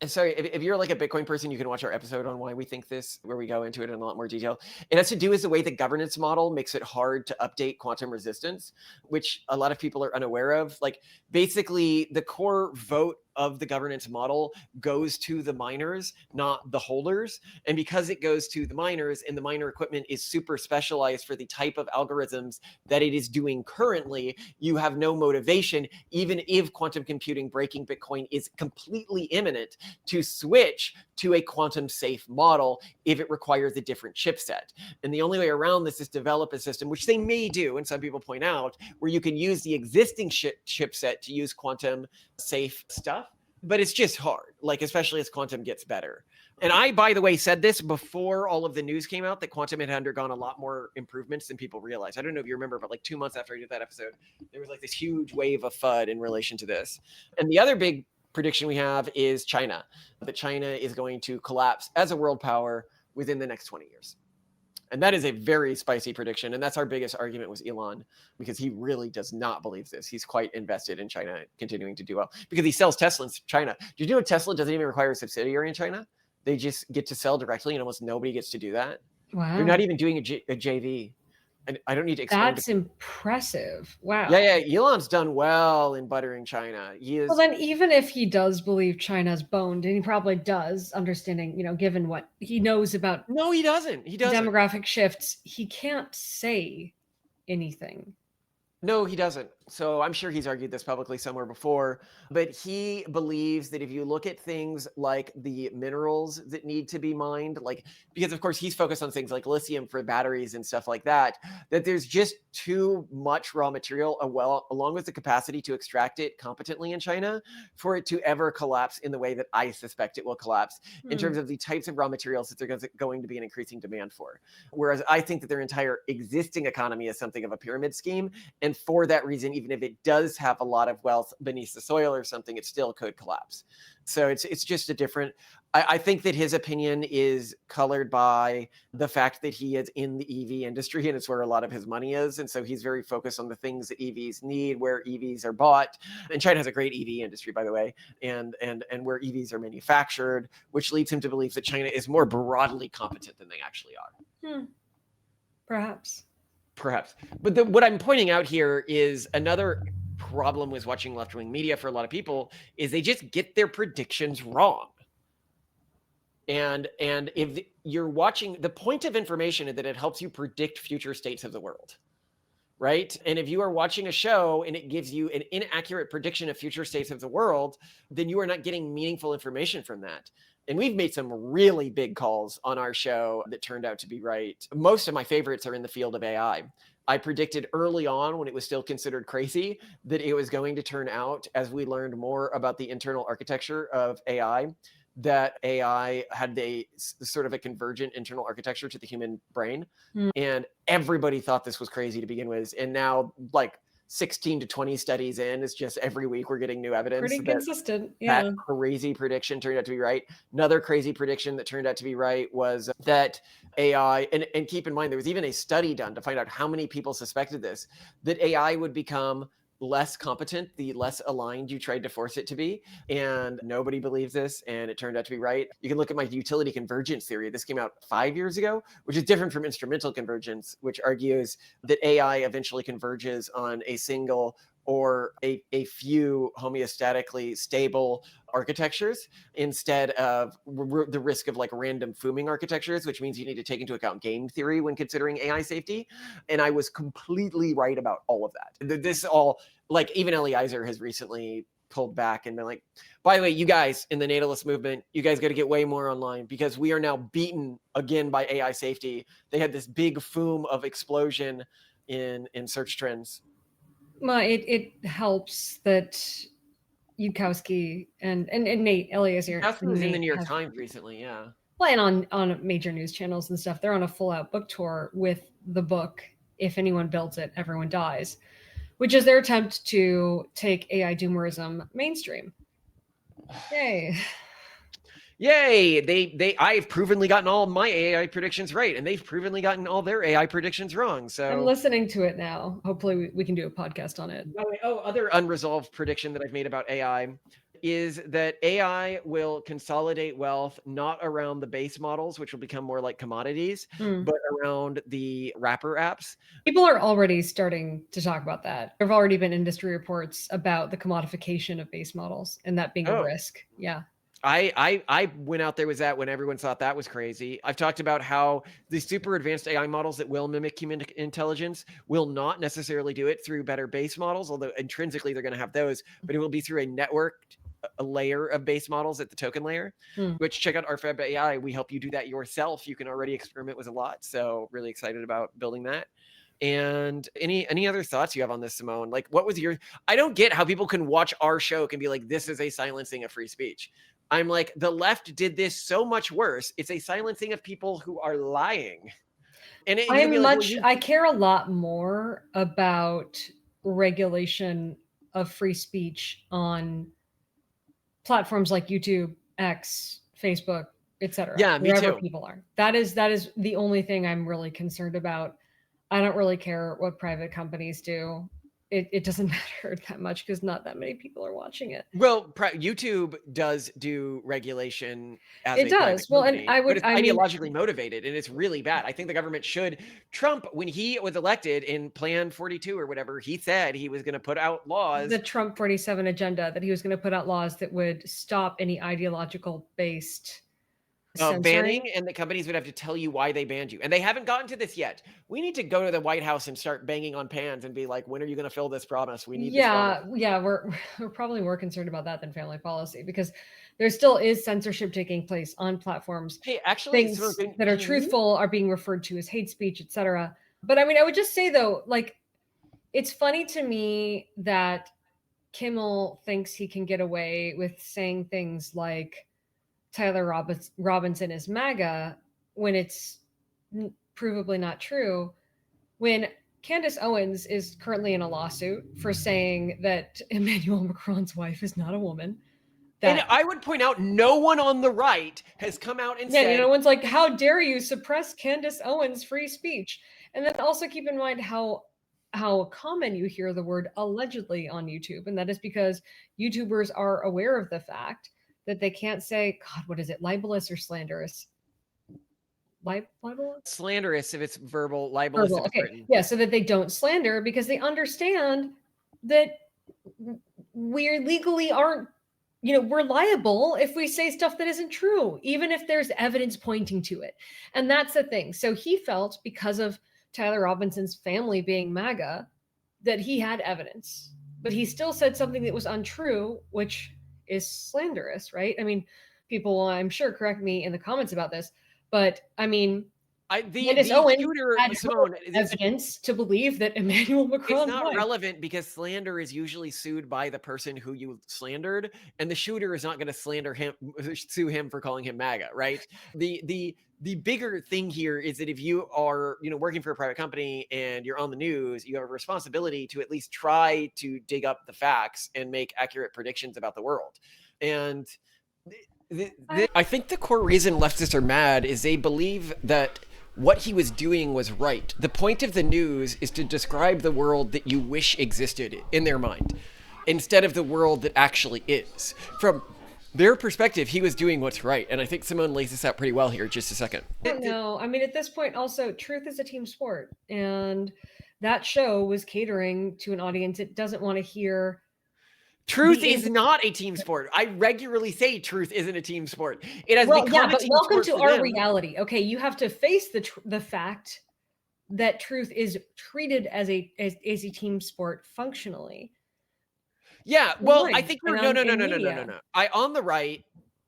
And sorry, if you're like a Bitcoin person, you can watch our episode on why we think this, where we go into it in a lot more detail. It has to do with the way the governance model makes it hard to update quantum resistance, which a lot of people are unaware of. Like basically the core vote of the governance model goes to the miners, not the holders. And because it goes to the miners and the miner equipment is super specialized for the type of algorithms that it is doing currently, you have no motivation, even if quantum computing breaking Bitcoin is completely imminent, to switch to a quantum safe model if it requires a different chipset. And the only way around this is develop a system, which they may do, and some people point out, where you can use the existing chipset to use quantum safe stuff. But it's just hard, like especially as quantum gets better. And I, by the way, said this before all of the news came out that quantum had undergone a lot more improvements than people realize. I don't know if you remember, but like 2 months after I did that episode, there was like this huge wave of FUD in relation to this. And the other big prediction we have is China, that China is going to collapse as a world power within the next 20 years. And that is a very spicy prediction. And that's our biggest argument with Elon, because he really does not believe this. He's quite invested in China continuing to do well because he sells Tesla in China. Did you know Tesla doesn't even require a subsidiary in China? They just get to sell directly and almost nobody gets to do that. Wow. They're not even doing a JV. And I don't need to explain. That's impressive. Wow. Yeah. Elon's done well in buttering China. He is. Well, then even if he does believe China's boned, and he probably does, understanding, given what he knows about No, he doesn't. He doesn't. demographic shifts, he can't say anything. No, he doesn't. So I'm sure he's argued this publicly somewhere before, but he believes that if you look at things like the minerals that need to be mined, like, because of course he's focused on things like lithium for batteries and stuff like that, that there's just too much raw material, along with the capacity to extract it competently in China for it to ever collapse in the way that I suspect it will collapse in terms of the types of raw materials that there's going to be an increasing demand for. Whereas I think that their entire existing economy is something of a pyramid scheme. And for that reason, even if it does have a lot of wealth beneath the soil or something, it still could collapse. So it's just a different. I think that his opinion is colored by the fact that he is in the EV industry and it's where a lot of his money is. And so he's very focused on the things that EVs need, where EVs are bought. And China has a great EV industry, by the way, and where EVs are manufactured, which leads him to believe that China is more broadly competent than they actually are. Perhaps. But what I'm pointing out here is another problem with watching left-wing media for a lot of people is they just get their predictions wrong. And if you're watching, the point of information is that it helps you predict future states of the world, right? And if you are watching a show and it gives you an inaccurate prediction of future states of the world, then you are not getting meaningful information from that. And we've made some really big calls on our show that turned out to be right. Most of my favorites are in the field of AI. I predicted early on, when it was still considered crazy, that it was going to turn out, as we learned more about the internal architecture of AI, that AI had a sort of a convergent internal architecture to the human brain. And everybody thought this was crazy to begin with. And now, like 16 to 20 studies in, it's just every week we're getting new evidence. Pretty consistent. Yeah. That crazy prediction turned out to be right. Another crazy prediction that turned out to be right was that AI, and keep in mind, there was even a study done to find out how many people suspected this, that AI would become less competent the less aligned you tried to force it to be. And nobody believes this, and it turned out to be right. You can look at my utility convergence theory. This came out 5 years ago, which is different from instrumental convergence, which argues that AI eventually converges on a single or a few homeostatically stable architectures instead of the risk of like random fooming architectures, which means you need to take into account game theory when considering AI safety. And I was completely right about all of that. This all, like, even Eliezer has recently pulled back and been like, by the way, you guys in the natalist movement, you guys got to get way more online because we are now beaten again by AI safety. They had this big foom of explosion in search trends. Well, it helps that Yudkowsky and Nate Eliezer. That's was in the New York Times recently, yeah. Well, and on major news channels and stuff, they're on a full-out book tour with the book, If Anyone Builds It, Everyone Dies, which is their attempt to take AI doomerism mainstream. Yay. Yay! I've provenly gotten all my AI predictions right, and they've provenly gotten all their AI predictions wrong. So I'm listening to it now. Hopefully we can do a podcast on it. By the way, other unresolved prediction that I've made about AI. is that AI will consolidate wealth not around the base models, which will become more like commodities, but around the wrapper apps. People are already starting to talk about that. There have already been industry reports about the commodification of base models and that being a risk. Yeah. I went out there with that when everyone thought that was crazy. I've talked about how the super advanced AI models that will mimic human intelligence will not necessarily do it through better base models, although intrinsically they're going to have those, but it will be through a networked a layer of base models at the token layer, which check out RFab AI. We help you do that yourself. You can already experiment with a lot. So really excited about building that. And any other thoughts you have on this, Simone? Like, what was your, I don't get how people can watch our show and be like, this is a silencing of free speech. I'm like, the left did this so much worse. It's a silencing of people who are lying. And I care a lot more about regulation of free speech on platforms like YouTube, X, Facebook, etc. Yeah, me wherever too. people are. That is the only thing I'm really concerned about. I don't really care what private companies do. It doesn't matter that much because not that many people are watching it. Well, YouTube does do regulation as it a does. private Well, company, and but it's ideologically motivated, and it's really bad. I think the government should. Trump, when he was elected in Plan 42 or whatever, he said he was going to put out laws. The Trump 47 agenda, that he was going to put out laws that would stop any ideological based banning, and the companies would have to tell you why they banned you. And they haven't gotten to this yet. We need to go to the White House and start banging on pans and be like, when are you going to fill this promise? We need this promise. Yeah, we're probably more concerned about that than family policy because there still is censorship taking place on platforms. Hey, actually, things that are truthful are being referred to as hate speech, etc. But I mean, I would just say though, like, it's funny to me that Kimmel thinks he can get away with saying things like Tyler Robinson is MAGA when it's provably not true, when Candace Owens is currently in a lawsuit for saying that Emmanuel Macron's wife is not a woman. And I would point out, no one on the right has come out and said... Yeah, no one's like, how dare you suppress Candace Owens' free speech? And then also keep in mind how common you hear the word allegedly on YouTube. And that is because YouTubers are aware of the fact that they can't say, God, what is it, libelous or slanderous? Libelous? Slanderous if it's verbal, libelous if it's written. Yeah, so that they don't slander because they understand that we legally aren't, we're liable if we say stuff that isn't true, even if there's evidence pointing to it. And that's the thing. So he felt, because of Tyler Robinson's family being MAGA, that he had evidence, but he still said something that was untrue, which is slanderous, right? I mean, people will, I'm sure, correct me in the comments about this, but I mean, Candace Owens had evidence to believe that Emmanuel Macron. It's not relevant because slander is usually sued by the person who you slandered, and the shooter is not going to sue him for calling him MAGA, right? The bigger thing here is that if you are, working for a private company and you're on the news, you have a responsibility to at least try to dig up the facts and make accurate predictions about the world. And I think the core reason leftists are mad is they believe that what he was doing was right. The point of the news is to describe the world that you wish existed in their mind, instead of the world that actually is. From their perspective, he was doing what's right. And I think Simone lays this out pretty well here. Just a second. I don't know. I mean, at this point, also, truth is a team sport. And that show was catering to an audience that doesn't want to hear... Truth is not a team sport. I regularly say truth isn't a team sport. It has become a team welcome sport to our reality. Okay, you have to face the fact that truth is treated as a team sport functionally. Yeah, well, I think no. I on the right,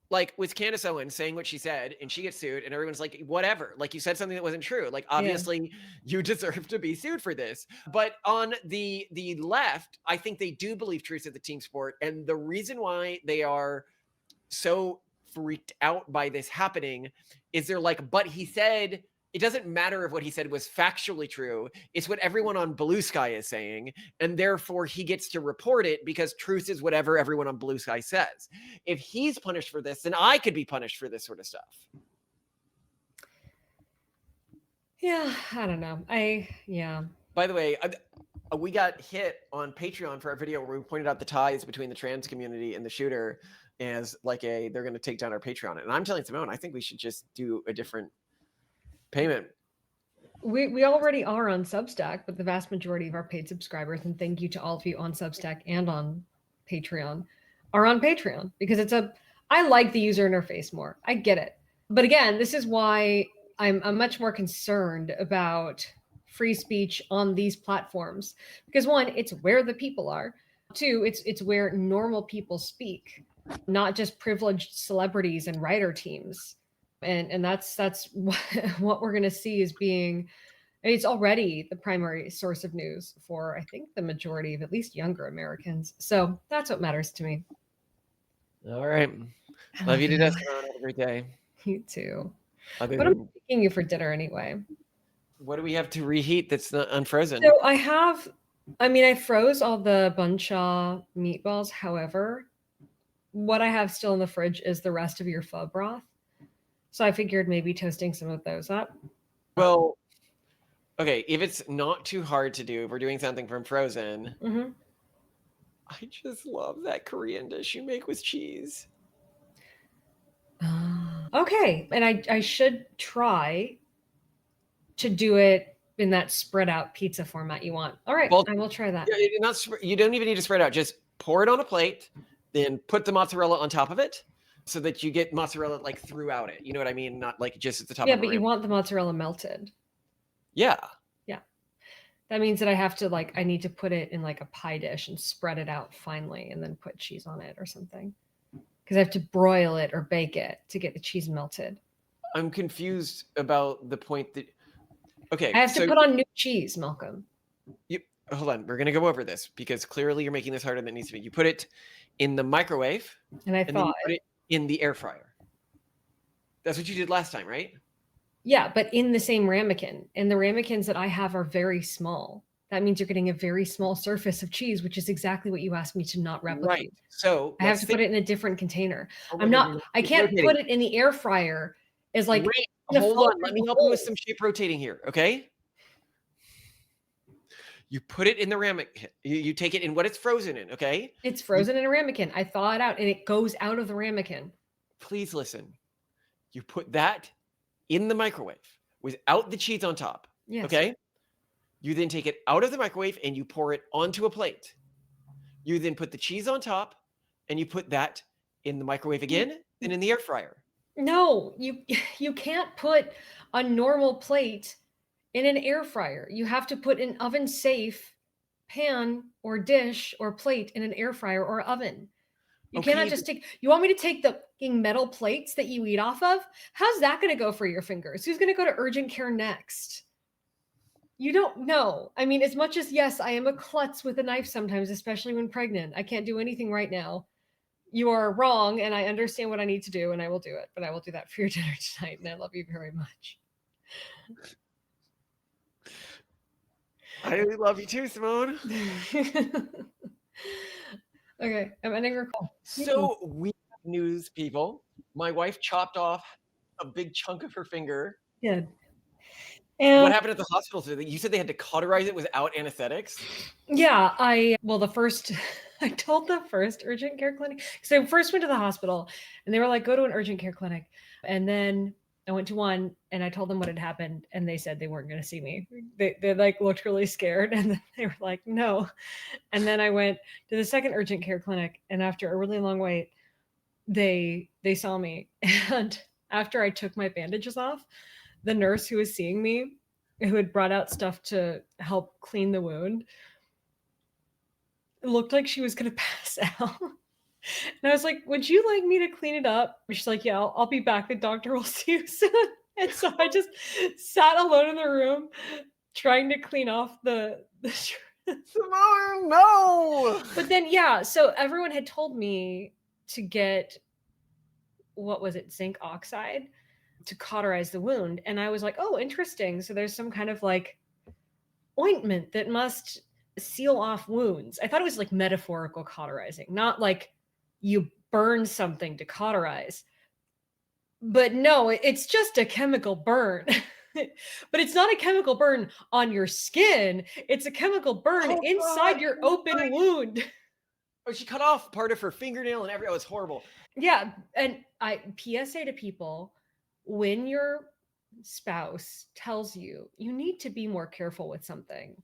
like with Candace Owens saying what she said, and she gets sued, and everyone's like, whatever. Like, you said something that wasn't true. Like, obviously, you deserve to be sued for this. But on the left, I think they do believe truth is the team sport, and the reason why they are so freaked out by this happening is they're like, but he said. It doesn't matter if what he said was factually true. It's what everyone on Blue Sky is saying. And therefore he gets to report it because truth is whatever everyone on Blue Sky says. If he's punished for this, then I could be punished for this sort of stuff. Yeah, I don't know. By the way, we got hit on Patreon for our video where we pointed out the ties between the trans community and the shooter as like they're going to take down our Patreon. And I'm telling Simone, I think we should just do a different payment. We already are on Substack, but the vast majority of our paid subscribers, and thank you to all of you on Substack and on Patreon, are on Patreon because I like the user interface more. I get it. But again, this is why I'm much more concerned about free speech on these platforms. Because one, it's where the people are. Two, it's where normal people speak, not just privileged celebrities and writer teams. And that's what we're going to see as being, it's already the primary source of news for, I think, the majority of at least younger Americans. So that's what matters to me. All right. Love you to death. Have a great day. You too. What am I taking you for dinner anyway? What do we have to reheat that's not unfrozen? So I froze all the buncha meatballs. However, what I have still in the fridge is the rest of your pho broth. So I figured maybe toasting some of those up. Well, okay, if it's not too hard to do, if we're doing something from frozen, I just love that Korean dish you make with cheese. Okay, and I should try to do it in that spread out pizza format you want. All right, I will try that. You don't even need to spread out. Just pour it on a plate, then put the mozzarella on top of it so that you get mozzarella like throughout it. You know what I mean? Not like just at the top. Yeah, but you want the mozzarella melted. Yeah. Yeah. That means that I need to put it in like a pie dish and spread it out finely and then put cheese on it or something. Because I have to broil it or bake it to get the cheese melted. I'm confused about the point that... Okay. I have to put on new cheese, Malcolm. Hold on. We're going to go over this because clearly you're making this harder than it needs to be. You put it in the microwave and then you put it in the air fryer. That's what you did last time, right? Yeah, but in the same ramekin. And the ramekins that I have are very small. That means you're getting a very small surface of cheese, which is exactly what you asked me to not replicate. Right. So I have to put it in a different container. I can't put it in the air fryer as like... Wait, hold on. Let me help you with some shape rotating here, okay? You put it in the ramekin. You take it in what it's frozen in, okay? It's frozen in a ramekin. I thaw it out and it goes out of the ramekin. Please listen. You put that in the microwave without the cheese on top, okay? You then take it out of the microwave and you pour it onto a plate. You then put the cheese on top and you put that in the microwave again, then in the air fryer. No, you can't put a normal plate in an air fryer. You have to put an oven safe pan or dish or plate in an air fryer or oven. You cannot just you want me to take the metal plates that you eat off of? How's that going to go for your fingers? Who's going to go to urgent care next? You don't know. I mean, as much as, yes, I am a klutz with a knife sometimes, especially when pregnant. I can't do anything right now. You are wrong, and I understand what I need to do, and I will do it. But I will do that for your dinner tonight, and I love you very much. I really love you too, Simone. Okay, I'm ending her call. So we have news, people. My wife chopped off a big chunk of her finger. Good. And what happened at the hospital today? You said they had to cauterize it without anesthetics? Yeah, I told the first urgent care clinic. So I first went to the hospital and they were like, go to an urgent care clinic. And then I went to one and I told them what had happened and they said they weren't going to see me. They like looked really scared and then they were like, no. And then I went to the second urgent care clinic and after a really long wait, they saw me. And after I took my bandages off, the nurse who was seeing me, who had brought out stuff to help clean the wound, it looked like she was going to pass out. And I was like, would you like me to clean it up? And she's like, yeah, I'll be back. The doctor will see you soon. And so I just sat alone in the room trying to clean off the Simone, no! But then, yeah, so everyone had told me to get, what was it, zinc oxide to cauterize the wound. And I was like, oh, interesting. So there's some kind of like ointment that must seal off wounds. I thought it was like metaphorical cauterizing, not like you burn something to cauterize. But no, it's just a chemical burn. But it's not a chemical burn on your skin. It's a chemical burn Oh, inside God, your you're open right. wound. Oh, she cut off part of her fingernail and everything. It was horrible. Yeah, and I PSA to people, when your spouse tells you you need to be more careful with something,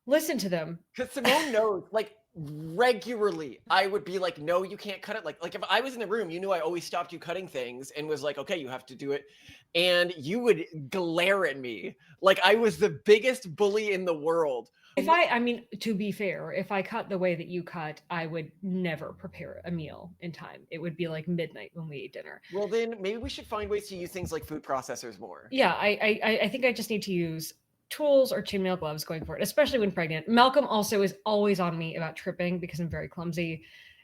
listen to them. Because Simone knows, like, regularly, I would be like, no, you can't cut it. Like if I was in the room, you knew I always stopped you cutting things and was like, okay, you have to do it. And you would glare at me like I was the biggest bully in the world. I mean, to be fair, if I cut the way that you cut, I would never prepare a meal in time. It would be like midnight when we ate dinner. Well, then maybe we should find ways to use things like food processors more. Yeah, I think I just need to use tools or chainmail gloves going forward, especially when pregnant. Malcolm also is always on me about tripping because I'm very clumsy.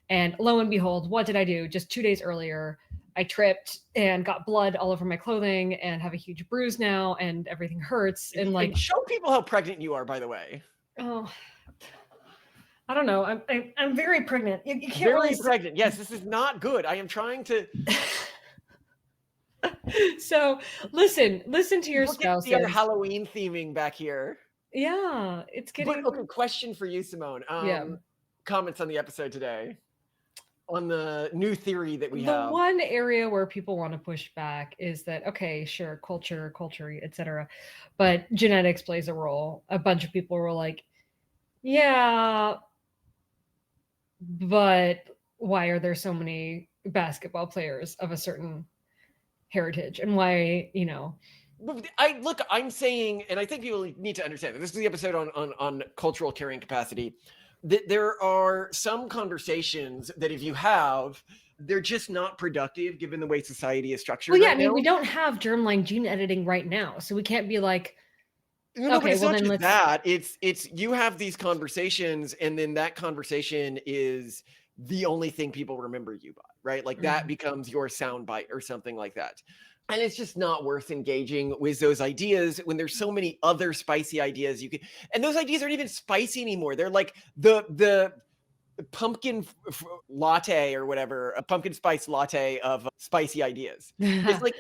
And lo and behold, what did I do? Just 2 days earlier, I tripped and got blood all over my clothing and have a huge bruise now, and everything hurts. And like, And show people how pregnant you are, by the way. oh, I don't know. I'm very pregnant. You can't Very really pregnant. Yes, this is not good. I am trying to. So listen to your Look at spouse. the Halloween theming back here. Yeah, it's getting. But, okay, question for you, Simone. Yeah. Comments on the episode today, on the new theory that we have. The one area where people want to push back is that, okay, sure, culture, etc., but genetics plays a role. A bunch of people were like, yeah, but why are there so many basketball players of a certain heritage, and why, I'm saying, and I think people need to understand that this is the episode on cultural carrying capacity, that there are some conversations that if you have, they're just not productive given the way society is structured. Well, yeah, right I mean, now. we don't have germline gene editing right now, so we can't be like, no, okay, but it's well not then just let's. that. It's you have these conversations, and then that conversation is the only thing people remember you by, right? Like that becomes your soundbite or something like that. And it's just not worth engaging with those ideas when there's so many other spicy ideas you can, and those ideas aren't even spicy anymore. They're like the pumpkin latte or whatever, a pumpkin spice latte of spicy ideas. It's like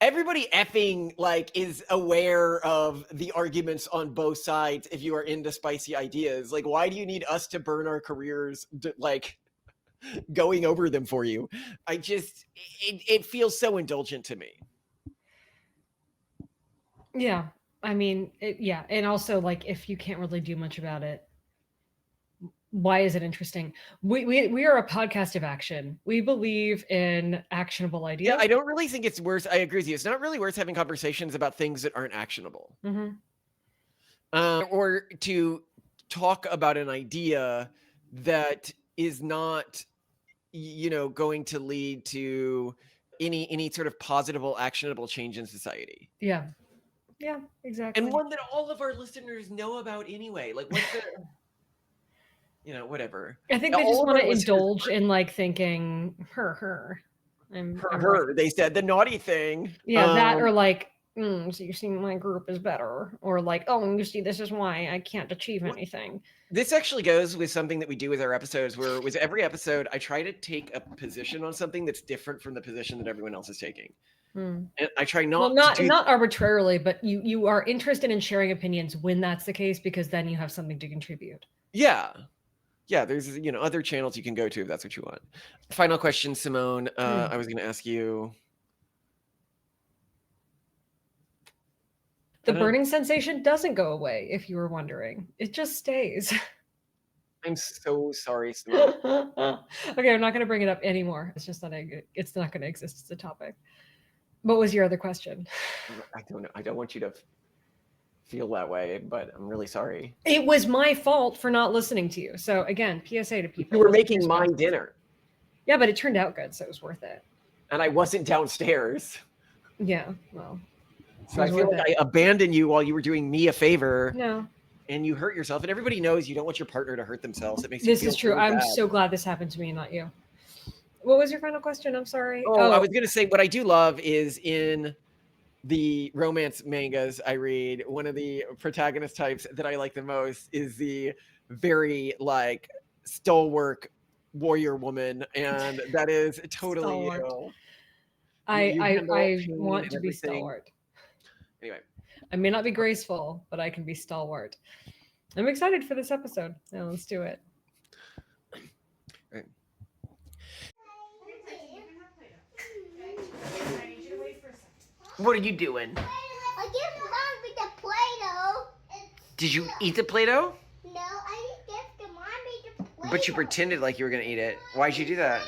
everybody effing like is aware of the arguments on both sides if you are into spicy ideas. Like, why do you need us to burn our careers like going over them for you? It feels so indulgent to me. Yeah, I mean, yeah, and also like if you can't really do much about it, why is it interesting? We are a podcast of action. We believe in actionable ideas. Yeah, I don't really think it's worth. I agree with you. It's not really worth having conversations about things that aren't actionable, or to talk about an idea that is not, going to lead to any sort of positive, actionable change in society. Yeah, exactly. And one that all of our listeners know about anyway. Like, what's the, whatever. I think Now, they just all of want our to listeners indulge in like thinking her. I'm her. They said the naughty thing. Yeah, that or like, so you see my group is better, or like, oh, you see, this is why I can't achieve anything. This actually goes with something that we do with our episodes, where with every episode, I try to take a position on something that's different from the position that everyone else is taking. And I try not not arbitrarily, but you are interested in sharing opinions when that's the case, because then you have something to contribute. Yeah. There's other channels you can go to if that's what you want. Final question, Simone. I was going to ask you. The burning sensation doesn't go away, if you were wondering. It just stays. I'm so sorry, Simone. Okay, I'm not going to bring it up anymore. It's just that it's not going to exist as a topic. What was your other question? I don't know. I don't want you to feel that way, but I'm really sorry. It was my fault for not listening to you. So again, PSA to people. You were making my dinner. Yeah, but it turned out good, so it was worth it. And I wasn't downstairs. Yeah, well. So I feel like I abandoned you while you were doing me a favor. No. And you hurt yourself. And everybody knows you don't want your partner to hurt themselves. It makes this you feel is true. really I'm bad. so glad this happened to me and not you. What was your final question? I'm sorry. Oh, I was going to say what I do love is in the romance mangas I read, one of the protagonist types that I like the most is the very like stalwart warrior woman, and that is totally you. I want to be stalwart. Anyway. I may not be graceful, but I can be stalwart. I'm excited for this episode. Now let's do it. Right. What are you doing? I give Mommy the Play-Doh. Did you eat the Play-Doh? No, I give Mommy the Play-Doh. But you pretended like you were going to eat it. Why'd you do that?